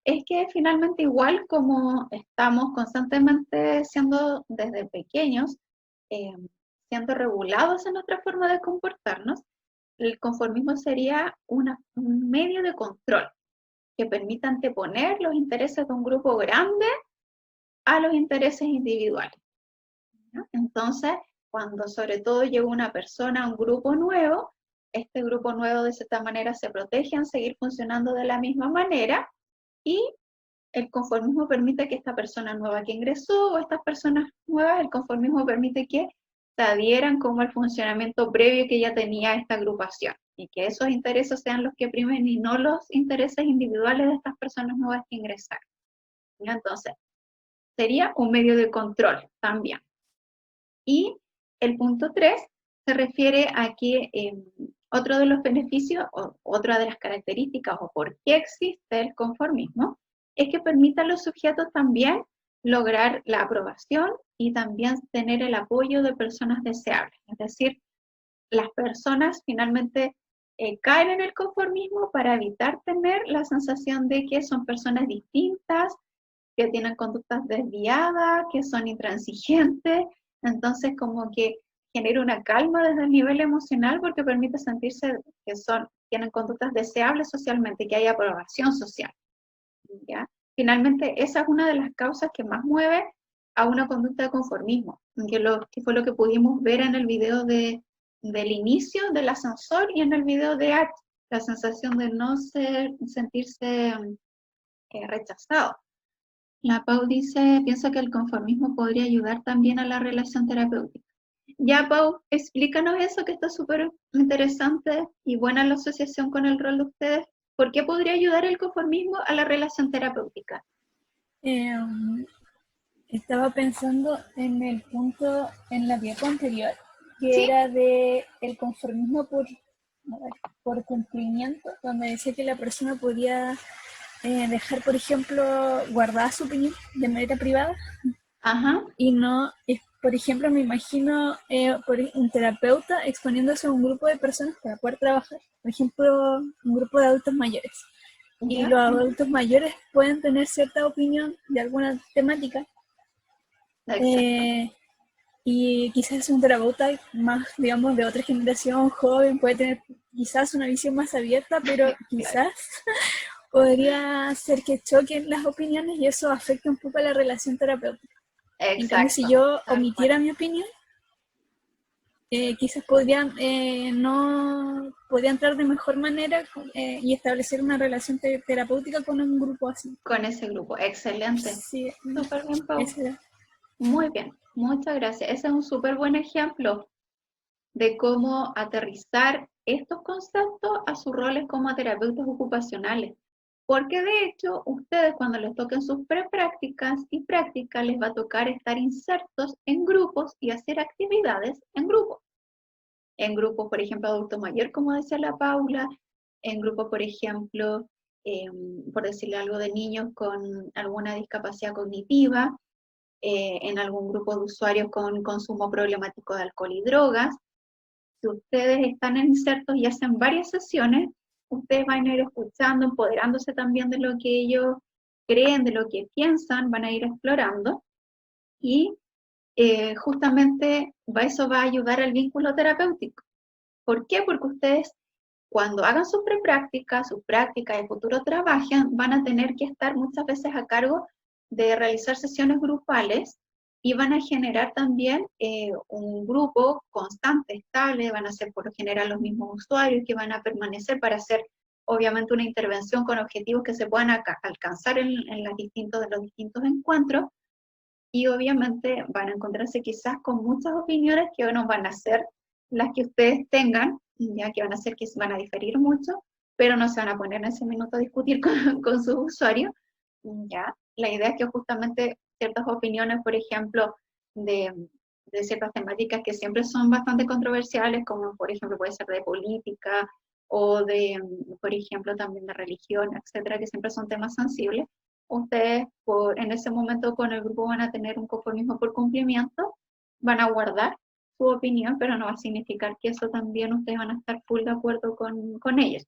es que finalmente, igual como estamos constantemente siendo desde pequeños, siendo regulados en nuestra forma de comportarnos, el conformismo sería un medio de control que permita anteponer los intereses de un grupo grande a los intereses individuales, ¿no? Entonces, cuando sobre todo llega una persona a un grupo nuevo, este grupo nuevo de cierta manera se protege en seguir funcionando de la misma manera, y el conformismo permite que esta persona nueva que ingresó o estas personas nuevas, el conformismo permite que se adhieran como al funcionamiento previo que ya tenía esta agrupación, y que esos intereses sean los que primen y no los intereses individuales de estas personas nuevas que ingresaron. Entonces, sería un medio de control también. Y el punto 3 se refiere a que otro de los beneficios, o otra de las características, o por qué existe el conformismo, es que permite a los sujetos también lograr la aprobación y también tener el apoyo de personas deseables. Es decir, las personas finalmente caen en el conformismo para evitar tener la sensación de que son personas distintas, que tienen conductas desviadas, que son intransigentes. Entonces, como que genera una calma desde el nivel emocional, porque permite sentirse que tienen conductas deseables socialmente, que hay aprobación social, ¿ya? Finalmente, esa es una de las causas que más mueve a una conducta de conformismo, que fue lo que pudimos ver en el video del inicio del ascensor y en el video de H, la sensación de no sentirse rechazado. La Pau dice, piensa que el conformismo podría ayudar también a la relación terapéutica. Ya, Pau, explícanos eso, que está súper interesante y buena la asociación con el rol de ustedes. ¿Por qué podría ayudar el conformismo a la relación terapéutica? Estaba pensando en el punto en la diapo anterior, que ¿Sí? era de el conformismo por cumplimiento, donde decía que la persona podía dejar, por ejemplo, guardada su opinión de manera privada. Ajá. Y no, por ejemplo, me imagino por un terapeuta exponiéndose a un grupo de personas para poder trabajar. Por ejemplo, un grupo de adultos mayores. Y ¿Ya? los adultos mayores pueden tener cierta opinión de alguna temática. Y quizás un terapeuta más, digamos, de otra generación, joven, puede tener quizás una visión más abierta, pero quizás podría ser que choquen las opiniones y eso afecte un poco a la relación terapéutica. Exacto. En cambio, si yo omitiera mi opinión, quizás podría entrar de mejor manera y establecer una relación terapéutica con un grupo así. Con ese grupo, excelente. Sí, súper bien, Pau. Muy bien, muchas gracias. Ese es un súper buen ejemplo de cómo aterrizar estos conceptos a sus roles como terapeutas ocupacionales. Porque de hecho, ustedes cuando les toquen sus preprácticas y prácticas, les va a tocar estar insertos en grupos y hacer actividades en grupos. En grupos, por ejemplo, adulto mayor, como decía la Paula, en grupos, por ejemplo, por decirle algo, de niños con alguna discapacidad cognitiva, en algún grupo de usuarios con consumo problemático de alcohol y drogas. Si ustedes están insertos y hacen varias sesiones, ustedes van a ir escuchando, empoderándose también de lo que ellos creen, de lo que piensan, van a ir explorando, y justamente eso va a ayudar al vínculo terapéutico. ¿Por qué? Porque ustedes, cuando hagan sus preprácticas, sus prácticas y futuro trabajan, van a tener que estar muchas veces a cargo de realizar sesiones grupales, y van a generar también un grupo constante, estable. Van a ser por lo general los mismos usuarios que van a permanecer para hacer obviamente una intervención con objetivos que se puedan alcanzar en los distintos encuentros, y obviamente van a encontrarse quizás con muchas opiniones que no van a ser las que ustedes tengan, ya que van a ser que van a diferir mucho, pero no se van a poner en ese minuto a discutir con sus usuarios, ya. La idea es que justamente ciertas opiniones, por ejemplo, de ciertas temáticas que siempre son bastante controversiales, como por ejemplo puede ser de política o de, por ejemplo, también de religión, etcétera, que siempre son temas sensibles, ustedes en ese momento con el grupo van a tener un conformismo por cumplimiento, van a guardar su opinión, pero no va a significar que eso también ustedes van a estar full de acuerdo con ellos.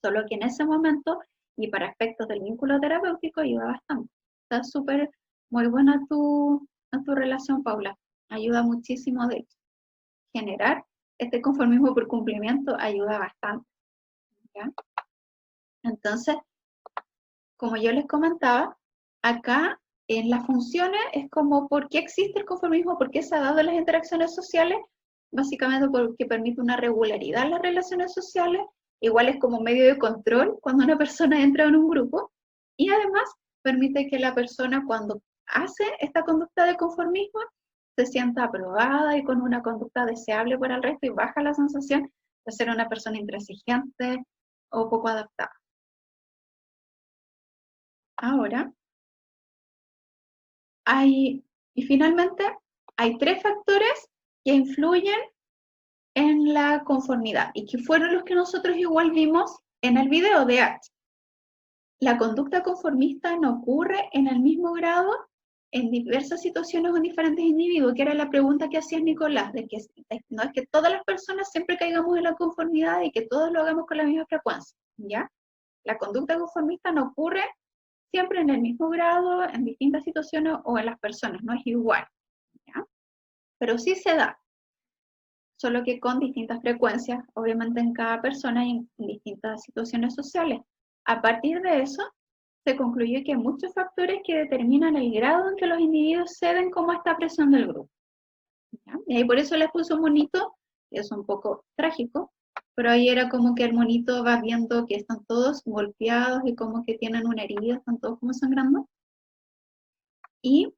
Solo que en ese momento, y para aspectos del vínculo terapéutico, ayuda bastante. Está súper, muy buena tu relación, Paula. Ayuda muchísimo, de hecho, generar este conformismo por cumplimiento ayuda bastante, ¿ya? Entonces, como yo les comentaba, acá en las funciones es como ¿por qué existe el conformismo? ¿Por qué se ha dado en las interacciones sociales? Básicamente porque permite una regularidad en las relaciones sociales, igual es como medio de control cuando una persona entra en un grupo, y además permite que la persona cuando hace esta conducta de conformismo se sienta aprobada y con una conducta deseable para el resto y baja la sensación de ser una persona intransigente o poco adaptada. Ahora, y finalmente, hay 3 factores que influyen en la conformidad y que fueron los que nosotros igual vimos en el video de Arch. La conducta conformista no ocurre en el mismo grado en diversas situaciones o en diferentes individuos, que era la pregunta que hacía Nicolás, de que no es que todas las personas siempre caigamos en la conformidad y que todos lo hagamos con la misma frecuencia, ¿ya? La conducta conformista no ocurre siempre en el mismo grado, en distintas situaciones o en las personas, no es igual, ¿ya? Pero sí se da, solo que con distintas frecuencias, obviamente en cada persona y en distintas situaciones sociales. A partir de eso, se concluyó que hay muchos factores que determinan el grado en que los individuos ceden como a esta presión del grupo, ¿ya? Y ahí por eso les puse un monito, que es un poco trágico, pero ahí era como que el monito va viendo que están todos golpeados y como que tienen una herida, están todos como sangrando. Y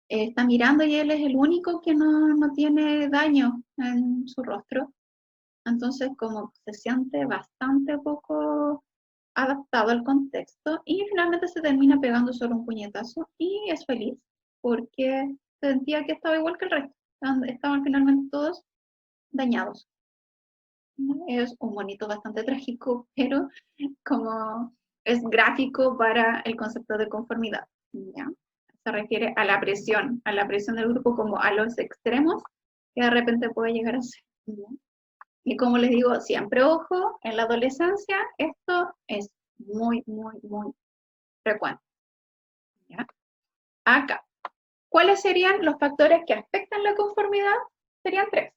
está mirando y él es el único que no tiene daño en su rostro. Entonces como se siente bastante poco adaptado al contexto y finalmente se termina pegando solo un puñetazo y es feliz porque sentía que estaba igual que el resto. Estaban finalmente todos dañados. Es un monito bastante trágico, pero como es gráfico para el concepto de conformidad, ¿ya? Se refiere a la presión del grupo como a los extremos que de repente puede llegar a ser, ¿ya? Y como les digo, siempre ojo, en la adolescencia esto es muy, muy, muy frecuente, ¿ya? Acá, ¿cuáles serían los factores que afectan la conformidad? Serían 3.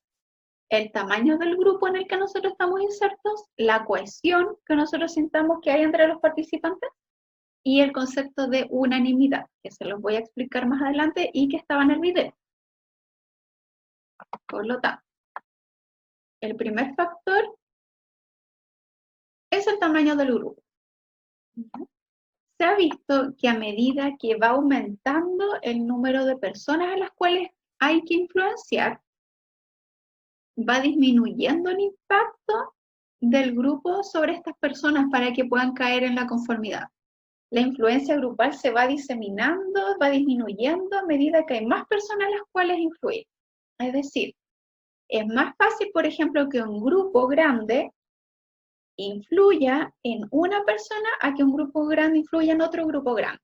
El tamaño del grupo en el que nosotros estamos insertos, la cohesión que nosotros sintamos que hay entre los participantes y el concepto de unanimidad, que se los voy a explicar más adelante y que estaba en el video. Por lo tanto, el primer factor es el tamaño del grupo. Se ha visto que a medida que va aumentando el número de personas a las cuales hay que influenciar, va disminuyendo el impacto del grupo sobre estas personas para que puedan caer en la conformidad. La influencia grupal se va diseminando, va disminuyendo a medida que hay más personas a las cuales influir. Es decir, es más fácil, por ejemplo, que un grupo grande influya en una persona a que un grupo grande influya en otro grupo grande.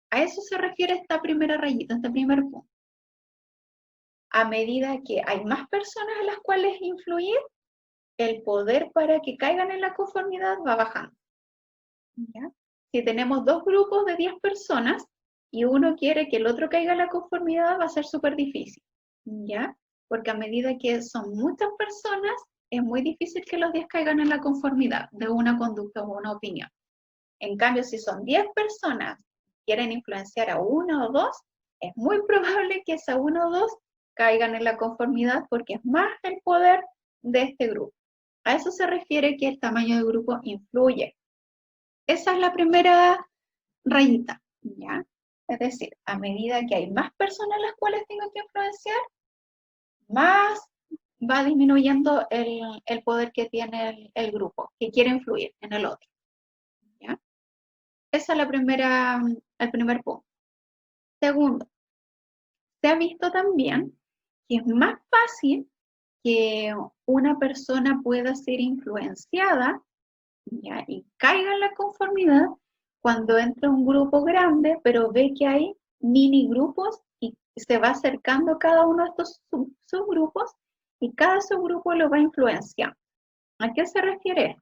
A eso se refiere esta primera rayita, este primer punto. A medida que hay más personas a las cuales influir, el poder para que caigan en la conformidad va bajando, ¿ya? Si tenemos 2 grupos de 10 personas y uno quiere que el otro caiga en la conformidad, va a ser súper difícil, ¿ya? Porque a medida que son muchas personas, es muy difícil que los 10 caigan en la conformidad de una conducta o una opinión. En cambio, si son 10 personas que quieren influenciar a 1 o 2, es muy probable que esa 1 o 2 caigan en la conformidad porque es más el poder de este grupo. A eso se refiere que el tamaño del grupo influye. Esa es la primera rayita, ¿ya? Es decir, a medida que hay más personas las cuales tengo que influenciar, más va disminuyendo el poder que tiene el grupo, que quiere influir en el otro, ¿ya? Esa es el primer punto. Segundo, se ha visto también que es más fácil que una persona pueda ser influenciada, ¿ya? Y caiga en la conformidad cuando entra un grupo grande, pero ve que hay mini grupos y se va acercando cada uno de estos subgrupos y cada subgrupo lo va influenciando. ¿A qué se refiere?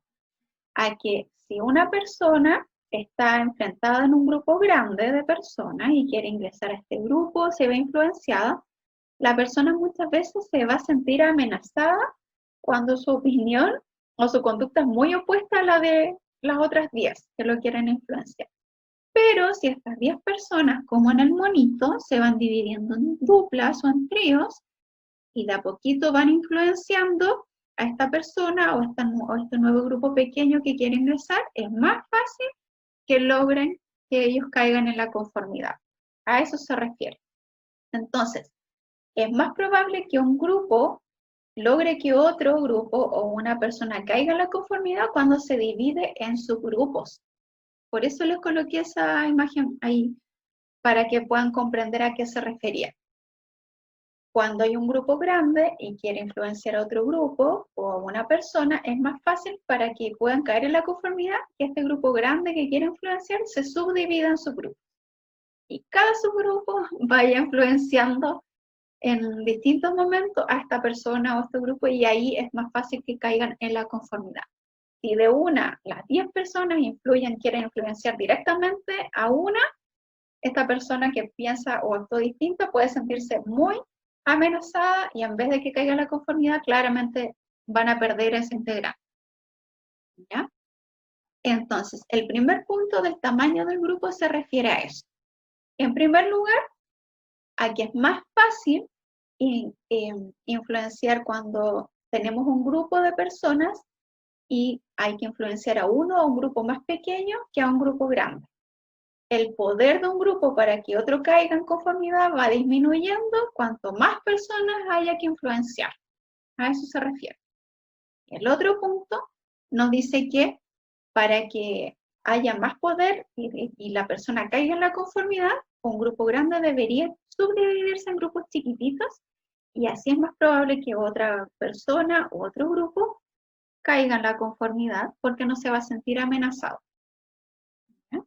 A que si una persona está enfrentada en un grupo grande de personas y quiere ingresar a este grupo, se ve influenciada, la persona muchas veces se va a sentir amenazada cuando su opinión o su conducta es muy opuesta a la de las otras 10 que lo quieren influenciar. Pero si estas 10 personas, como en el monito, se van dividiendo en duplas o en tríos y de a poquito van influenciando a esta persona o este nuevo grupo pequeño que quiere ingresar, es más fácil que logren que ellos caigan en la conformidad. A eso se refiere. Entonces, es más probable que un grupo logre que otro grupo o una persona caiga en la conformidad cuando se divide en subgrupos. Por eso les coloqué esa imagen ahí, para que puedan comprender a qué se refería. Cuando hay un grupo grande y quiere influenciar a otro grupo o a una persona, es más fácil para que puedan caer en la conformidad que este grupo grande que quiere influenciar se subdivida en subgrupos. Y cada subgrupo vaya influenciando en distintos momentos a esta persona o a este grupo, y ahí es más fácil que caigan en la conformidad. Si de las 10 personas quieren influenciar directamente a una, esta persona que piensa o actúa distinto puede sentirse muy amenazada y en vez de que caiga en la conformidad, claramente van a perder ese integrante. ¿Ya? Entonces, el primer punto del tamaño del grupo se refiere a eso. En primer lugar, a que es más fácil influenciar cuando tenemos un grupo de personas y hay que influenciar a uno o a un grupo más pequeño que a un grupo grande. El poder de un grupo para que otro caiga en conformidad va disminuyendo cuanto más personas haya que influenciar. A eso se refiere. El otro punto nos dice que para que haya más poder y la persona caiga en la conformidad, un grupo grande debería subdividirse en grupos chiquititos y así es más probable que otra persona u otro grupo caiga en la conformidad porque no se va a sentir amenazado. ¿Ya?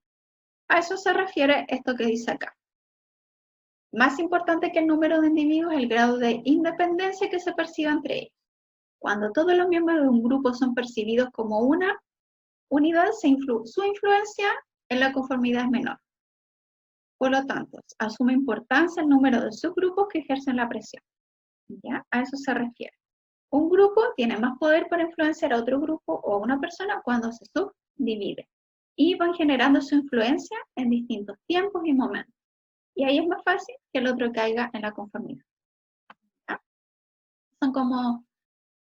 A eso se refiere esto que dice acá. Más importante que el número de individuos es el grado de independencia que se percibe entre ellos. Cuando todos los miembros de un grupo son percibidos como una unidad, su influencia en la conformidad es menor. Por lo tanto, asume importancia el número de subgrupos que ejercen la presión. ¿Ya? A eso se refiere. Un grupo tiene más poder para influenciar a otro grupo o a una persona cuando se subdivide y van generando su influencia en distintos tiempos y momentos. Y ahí es más fácil que el otro caiga en la conformidad. ¿Ya? Son como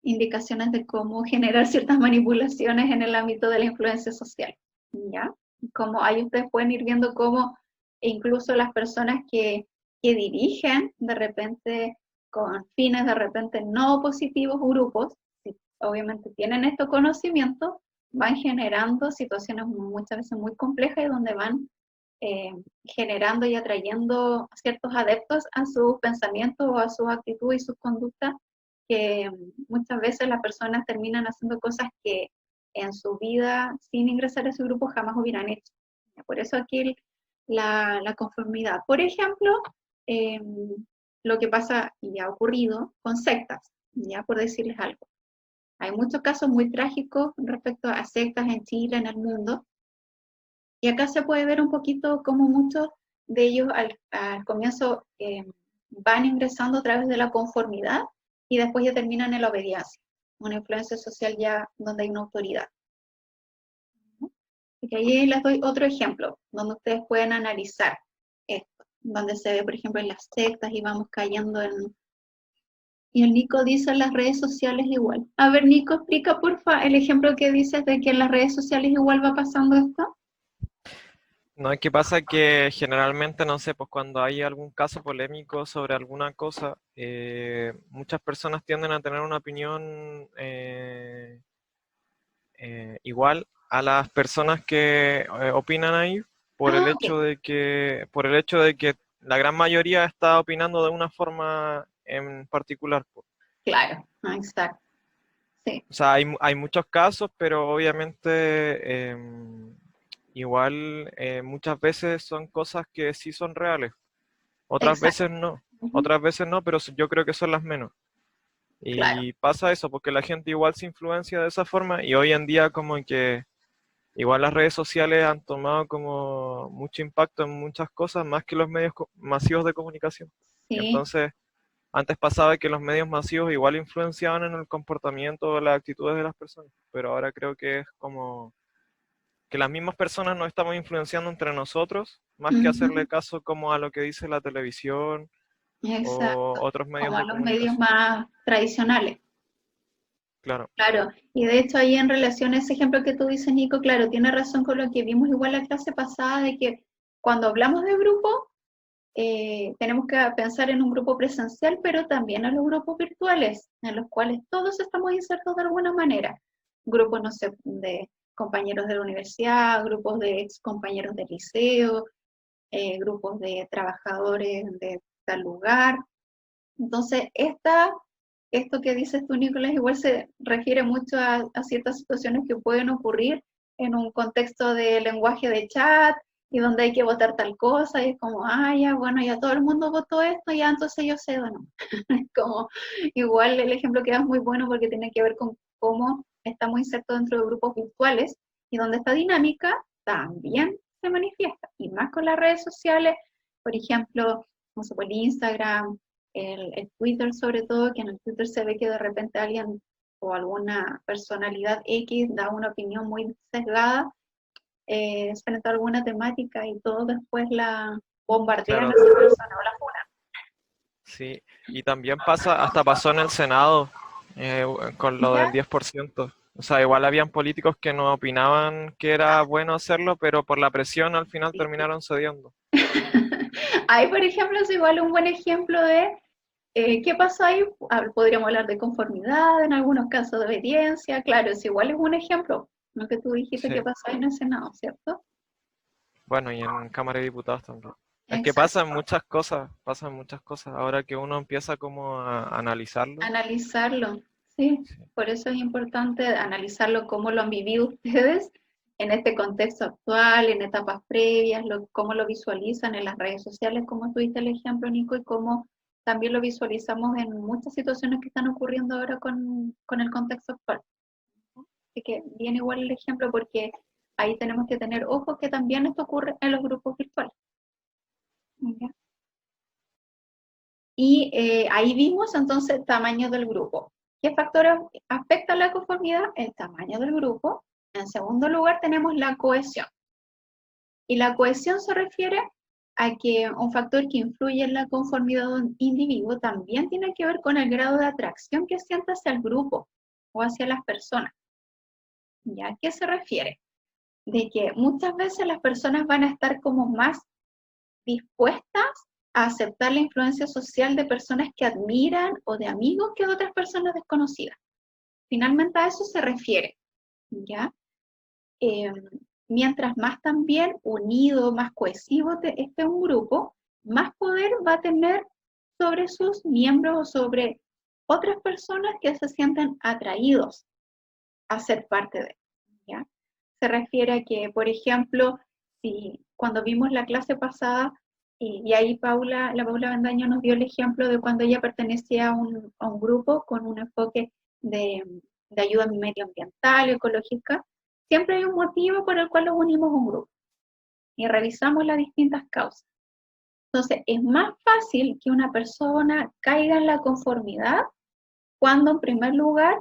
indicaciones de cómo generar ciertas manipulaciones en el ámbito de la influencia social. ¿Ya? Como ahí ustedes pueden ir viendo cómo incluso las personas que dirigen de repente con fines de repente no positivos grupos, si obviamente tienen estos conocimientos, van generando situaciones muchas veces muy complejas y donde van generando y atrayendo ciertos adeptos a sus pensamientos o a sus actitudes y sus conductas, que muchas veces las personas terminan haciendo cosas que en su vida, sin ingresar a ese grupo, jamás hubieran hecho. Por eso aquí la conformidad. Por ejemplo, lo que pasa y ha ocurrido con sectas, ya por decirles algo. Hay muchos casos muy trágicos respecto a sectas en Chile, en el mundo, y acá se puede ver un poquito cómo muchos de ellos al comienzo van ingresando a través de la conformidad y después ya terminan en la obediencia, una influencia social ya donde hay una autoridad. Y ahí les doy otro ejemplo, donde ustedes pueden analizar esto, donde se ve, por ejemplo, en las sectas y vamos cayendo en... Y el Nico dice en las redes sociales igual. A ver, Nico, explica porfa el ejemplo que dices de que en las redes sociales igual va pasando esto. No, es que pasa que generalmente, no sé, pues cuando hay algún caso polémico sobre alguna cosa, muchas personas tienden a tener una opinión igual a las personas que opinan ahí por el hecho de que la gran mayoría está opinando de una forma en particular. Claro, exacto. Sí. O sea, hay muchos casos, pero obviamente igual muchas veces son cosas que sí son reales. Otras veces no. Otras veces no, pero yo creo que son las menos. Y pasa eso, porque la gente igual se influencia de esa forma y hoy en día como que igual las redes sociales han tomado como mucho impacto en muchas cosas, más que los medios masivos de comunicación. Sí. Entonces antes pasaba que los medios masivos igual influenciaban en el comportamiento o las actitudes de las personas, pero ahora creo que es como que las mismas personas nos estamos influenciando entre nosotros, más que hacerle caso como a lo que dice la televisión Exacto, o otros medios como a de los medios comunicación. más tradicionales. Claro, Claro, y de hecho ahí en relación a ese ejemplo que tú dices, Nico, claro, tiene razón con lo que vimos igual la clase pasada, de que cuando hablamos de grupo, tenemos que pensar en un grupo presencial, pero también en los grupos virtuales, en los cuales todos estamos insertos de alguna manera. Grupos, no sé, de compañeros de la universidad, grupos de ex compañeros del liceo, grupos de trabajadores de tal lugar. Entonces, esto que dices tú, Nicolás, igual se refiere mucho a ciertas situaciones que pueden ocurrir en un contexto de lenguaje de chat y donde hay que votar tal cosa, y es como, ya, bueno, ya todo el mundo votó esto, ya entonces yo cedo, ¿no? Como, igual el ejemplo que das muy bueno porque tiene que ver con cómo estamos insertos dentro de grupos virtuales y donde esta dinámica también se manifiesta, y más con las redes sociales, por ejemplo, no sé, por el Instagram, el Twitter sobre todo, que en el Twitter se ve que de repente alguien o alguna personalidad X da una opinión muy sesgada frente a alguna temática y todos después la bombardean a claro, esa persona o la funan. sí. Y también hasta pasó en el Senado con lo del ¿Ya? 10%. O sea, igual habían políticos que no opinaban que era bueno hacerlo, pero por la presión al final terminaron cediendo. Ahí, por ejemplo, es igual un buen ejemplo de qué pasó ahí. Podríamos hablar de conformidad, en algunos casos de obediencia. Claro, es igual es un ejemplo, lo que tú dijiste que Sí. pasó ahí en el Senado, ¿cierto? Bueno, y en Cámara de Diputados también. Es que Exacto. pasan muchas cosas. Ahora que uno empieza como a analizarlo. Analizarlo, sí. Sí. Por eso es importante analizarlo, cómo lo han vivido ustedes en este contexto actual, en etapas previas, cómo lo visualizan en las redes sociales, como tuviste el ejemplo, Nico, y cómo también lo visualizamos en muchas situaciones que están ocurriendo ahora con el contexto actual. Así que viene igual el ejemplo porque ahí tenemos que tener ojo que también esto ocurre en los grupos virtuales. ¿Ya? Y ahí vimos entonces el tamaño del grupo. ¿Qué factores afectan la conformidad? El tamaño del grupo. En segundo lugar tenemos la cohesión. Y la cohesión se refiere a que un factor que influye en la conformidad de un individuo también tiene que ver con el grado de atracción que siente hacia el grupo o hacia las personas. ¿Ya? ¿A qué se refiere? De que muchas veces las personas van a estar como más dispuestas a aceptar la influencia social de personas que admiran o de amigos que de otras personas desconocidas. Finalmente a eso se refiere, ¿ya? Mientras más también unido, más cohesivo esté un grupo, más poder va a tener sobre sus miembros o sobre otras personas que se sienten atraídos a ser parte de, ¿ya? Se refiere a que, por ejemplo, si cuando vimos la clase pasada, y ahí Paula Bendaño nos dio el ejemplo de cuando ella pertenecía a un grupo con un enfoque de ayuda medioambiental, ecológica, siempre hay un motivo por el cual los unimos a un grupo y revisamos las distintas causas. Entonces, es más fácil que una persona caiga en la conformidad cuando, en primer lugar,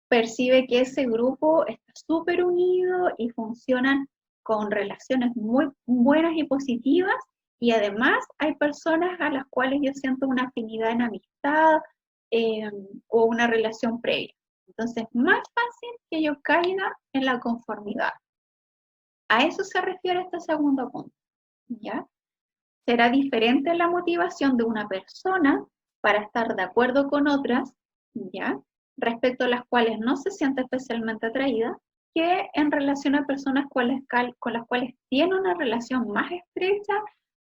percibe que ese grupo está súper unido y funcionan con relaciones muy buenas y positivas, y además hay personas a las cuales yo siento una afinidad en amistad o una relación previa. Entonces es más fácil que yo caiga en la conformidad. A eso se refiere este segundo punto, ¿ya? Será diferente la motivación de una persona para estar de acuerdo con otras, ¿ya? Respecto a las cuales no se siente especialmente atraída, que en relación a personas con las cuales tiene una relación más estrecha,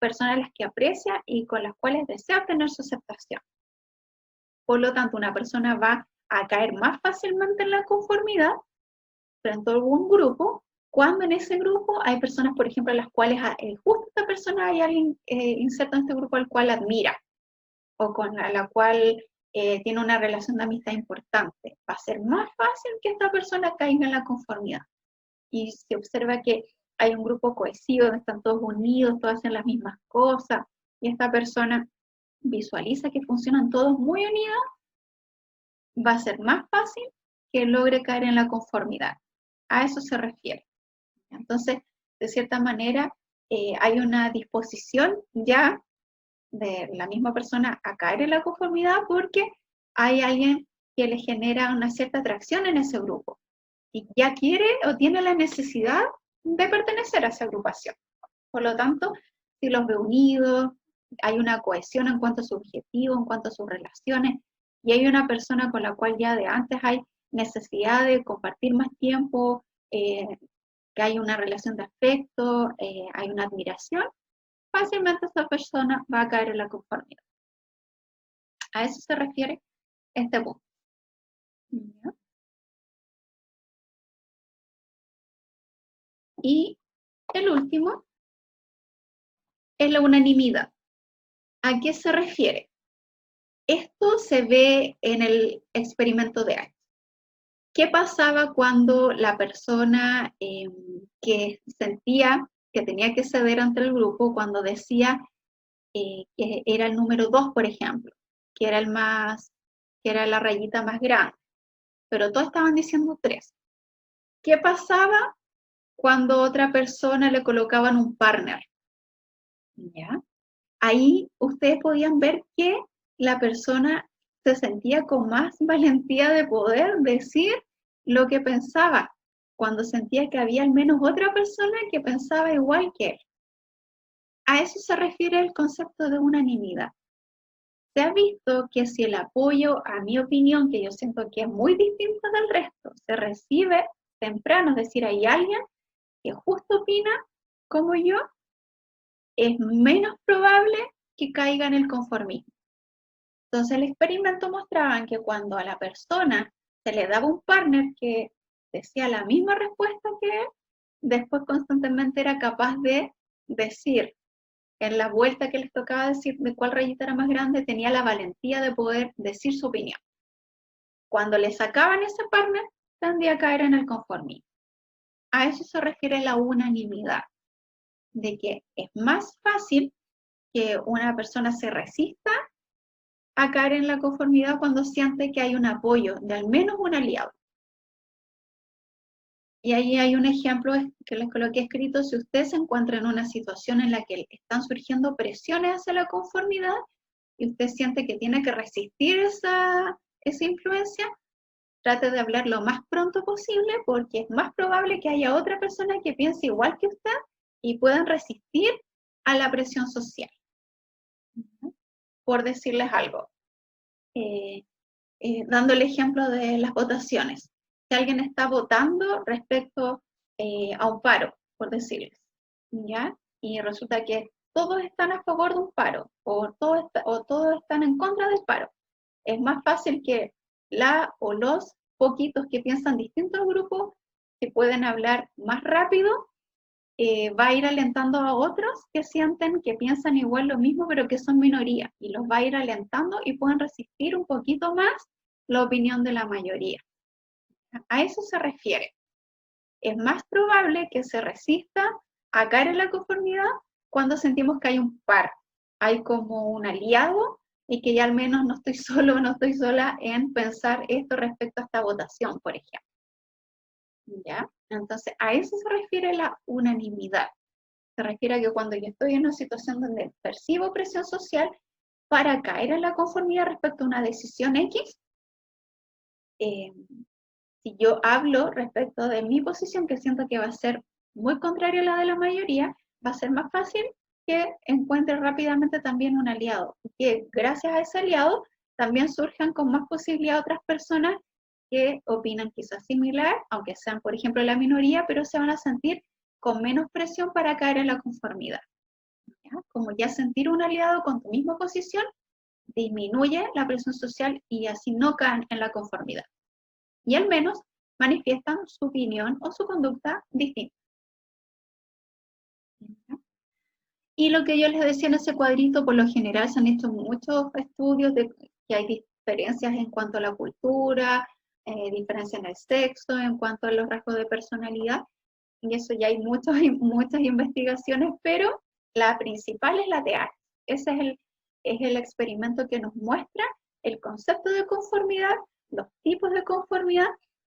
personas a las que aprecia y con las cuales desea tener su aceptación. Por lo tanto, una persona va a caer más fácilmente en la conformidad frente a algún grupo, cuando en ese grupo hay personas, por ejemplo, a las cuales justo esta persona hay alguien inserto en este grupo al cual admira, o con la cual tiene una relación de amistad importante. Va a ser más fácil que esta persona caiga en la conformidad. Y se observa que hay un grupo cohesivo, donde están todos unidos, todos hacen las mismas cosas, y esta persona visualiza que funcionan todos muy unidos, va a ser más fácil que logre caer en la conformidad. A eso se refiere. Entonces, de cierta manera, hay una disposición ya de la misma persona a caer en la conformidad porque hay alguien que le genera una cierta atracción en ese grupo y ya quiere o tiene la necesidad de pertenecer a esa agrupación. Por lo tanto, si los ve unidos, hay una cohesión en cuanto a su objetivo, en cuanto a sus relaciones, y hay una persona con la cual ya de antes hay necesidad de compartir más tiempo, que hay una relación de afecto, hay una admiración, fácilmente esa persona va a caer en la conformidad. A eso se refiere este punto. ¿Ya? Y el último es la unanimidad. ¿A qué se refiere? Esto se ve en el experimento de Aix. ¿Qué pasaba cuando la persona que sentía que tenía que ceder ante el grupo, cuando decía que era el número 2, por ejemplo, que era la rayita más grande, pero todos estaban diciendo 3? ¿Qué pasaba cuando otra persona le colocaban un partner? ¿Ya? Ahí ustedes podían ver que la persona se sentía con más valentía de poder decir lo que pensaba, cuando sentía que había al menos otra persona que pensaba igual que él. A eso se refiere el concepto de unanimidad. Se ha visto que si el apoyo a mi opinión, que yo siento que es muy distinta del resto, se recibe temprano, es decir, hay alguien que justo opina como yo, es menos probable que caiga en el conformismo. Entonces el experimento mostraba que cuando a la persona se le daba un partner que decía la misma respuesta que él, después constantemente era capaz de decir, en la vuelta que les tocaba decir de cuál rayita era más grande, tenía la valentía de poder decir su opinión. Cuando le sacaban ese partner, tendía a caer en el conformismo. A eso se refiere la unanimidad, de que es más fácil que una persona se resista a caer en la conformidad cuando siente que hay un apoyo de al menos un aliado. Y ahí hay un ejemplo que les coloqué escrito: si usted se encuentra en una situación en la que están surgiendo presiones hacia la conformidad y usted siente que tiene que resistir esa influencia, trate de hablar lo más pronto posible porque es más probable que haya otra persona que piense igual que usted y puedan resistir a la presión social. Por decirles algo, dando el ejemplo de las votaciones. Si alguien está votando respecto a un paro, por decirles, ¿ya? Y resulta que todos están a favor de un paro o todos están en contra del paro. Es más fácil que los poquitos que piensan distinto al grupo, que pueden hablar más rápido, va a ir alentando a otros que sienten que piensan igual lo mismo, pero que son minoría, y los va a ir alentando y pueden resistir un poquito más la opinión de la mayoría. A eso se refiere. Es más probable que se resista a caer en la conformidad cuando sentimos que hay un par, hay como un aliado y que ya al menos no estoy solo, no estoy sola en pensar esto respecto a esta votación, por ejemplo. ¿Ya? Entonces, a eso se refiere la unanimidad. Se refiere a que cuando yo estoy en una situación donde percibo presión social para caer en la conformidad respecto a una decisión X, si yo hablo respecto de mi posición, que siento que va a ser muy contraria a la de la mayoría, va a ser más fácil que encuentre rápidamente también un aliado. Y que gracias a ese aliado también surjan con más posibilidad otras personas que opinan quizás similar, aunque sean, por ejemplo, la minoría, pero se van a sentir con menos presión para caer en la conformidad. ¿Ya? Como ya sentir un aliado con tu misma posición, disminuye la presión social y así no caen en la conformidad. Y al menos manifiestan su opinión o su conducta distinta. ¿Ya? Y lo que yo les decía en ese cuadrito, por lo general se han hecho muchos estudios de que hay diferencias en cuanto a la cultura, diferencia en el sexo, en cuanto a los rasgos de personalidad, y eso ya hay muchas investigaciones, pero la principal es la de Aix. Ese es es el experimento que nos muestra el concepto de conformidad, los tipos de conformidad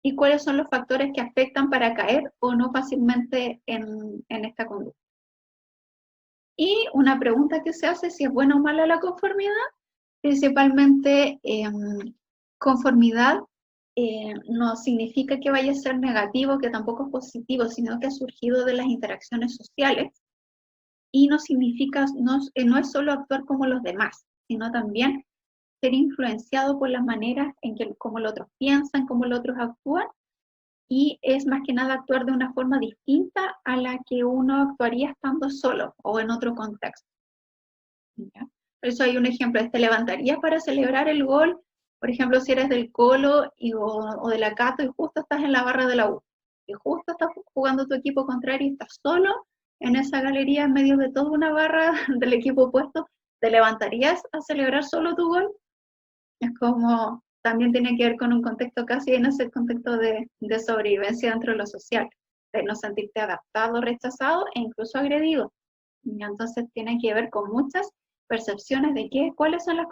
y cuáles son los factores que afectan para caer o no fácilmente en esta conducta. Y una pregunta que se hace, si es buena o mala la conformidad, principalmente conformidad no significa que vaya a ser negativo, que tampoco es positivo, sino que ha surgido de las interacciones sociales y no significa, no es solo actuar como los demás, sino también ser influenciado por las maneras en que cómo los otros piensan, cómo los otros actúan, y es más que nada actuar de una forma distinta a la que uno actuaría estando solo o en otro contexto. ¿Ya? Por eso hay un ejemplo, te levantarías para celebrar el gol, por ejemplo, si eres del Colo o de la Cato y justo estás en la barra de la U, y justo estás jugando tu equipo contrario y estás solo en esa galería en medio de toda una barra del equipo opuesto, ¿te levantarías a celebrar solo tu gol? Es como, también tiene que ver con un contexto casi en ese contexto de sobrevivencia dentro de lo social, de no sentirte adaptado, rechazado e incluso agredido. Y entonces tiene que ver con muchas percepciones de cuáles son las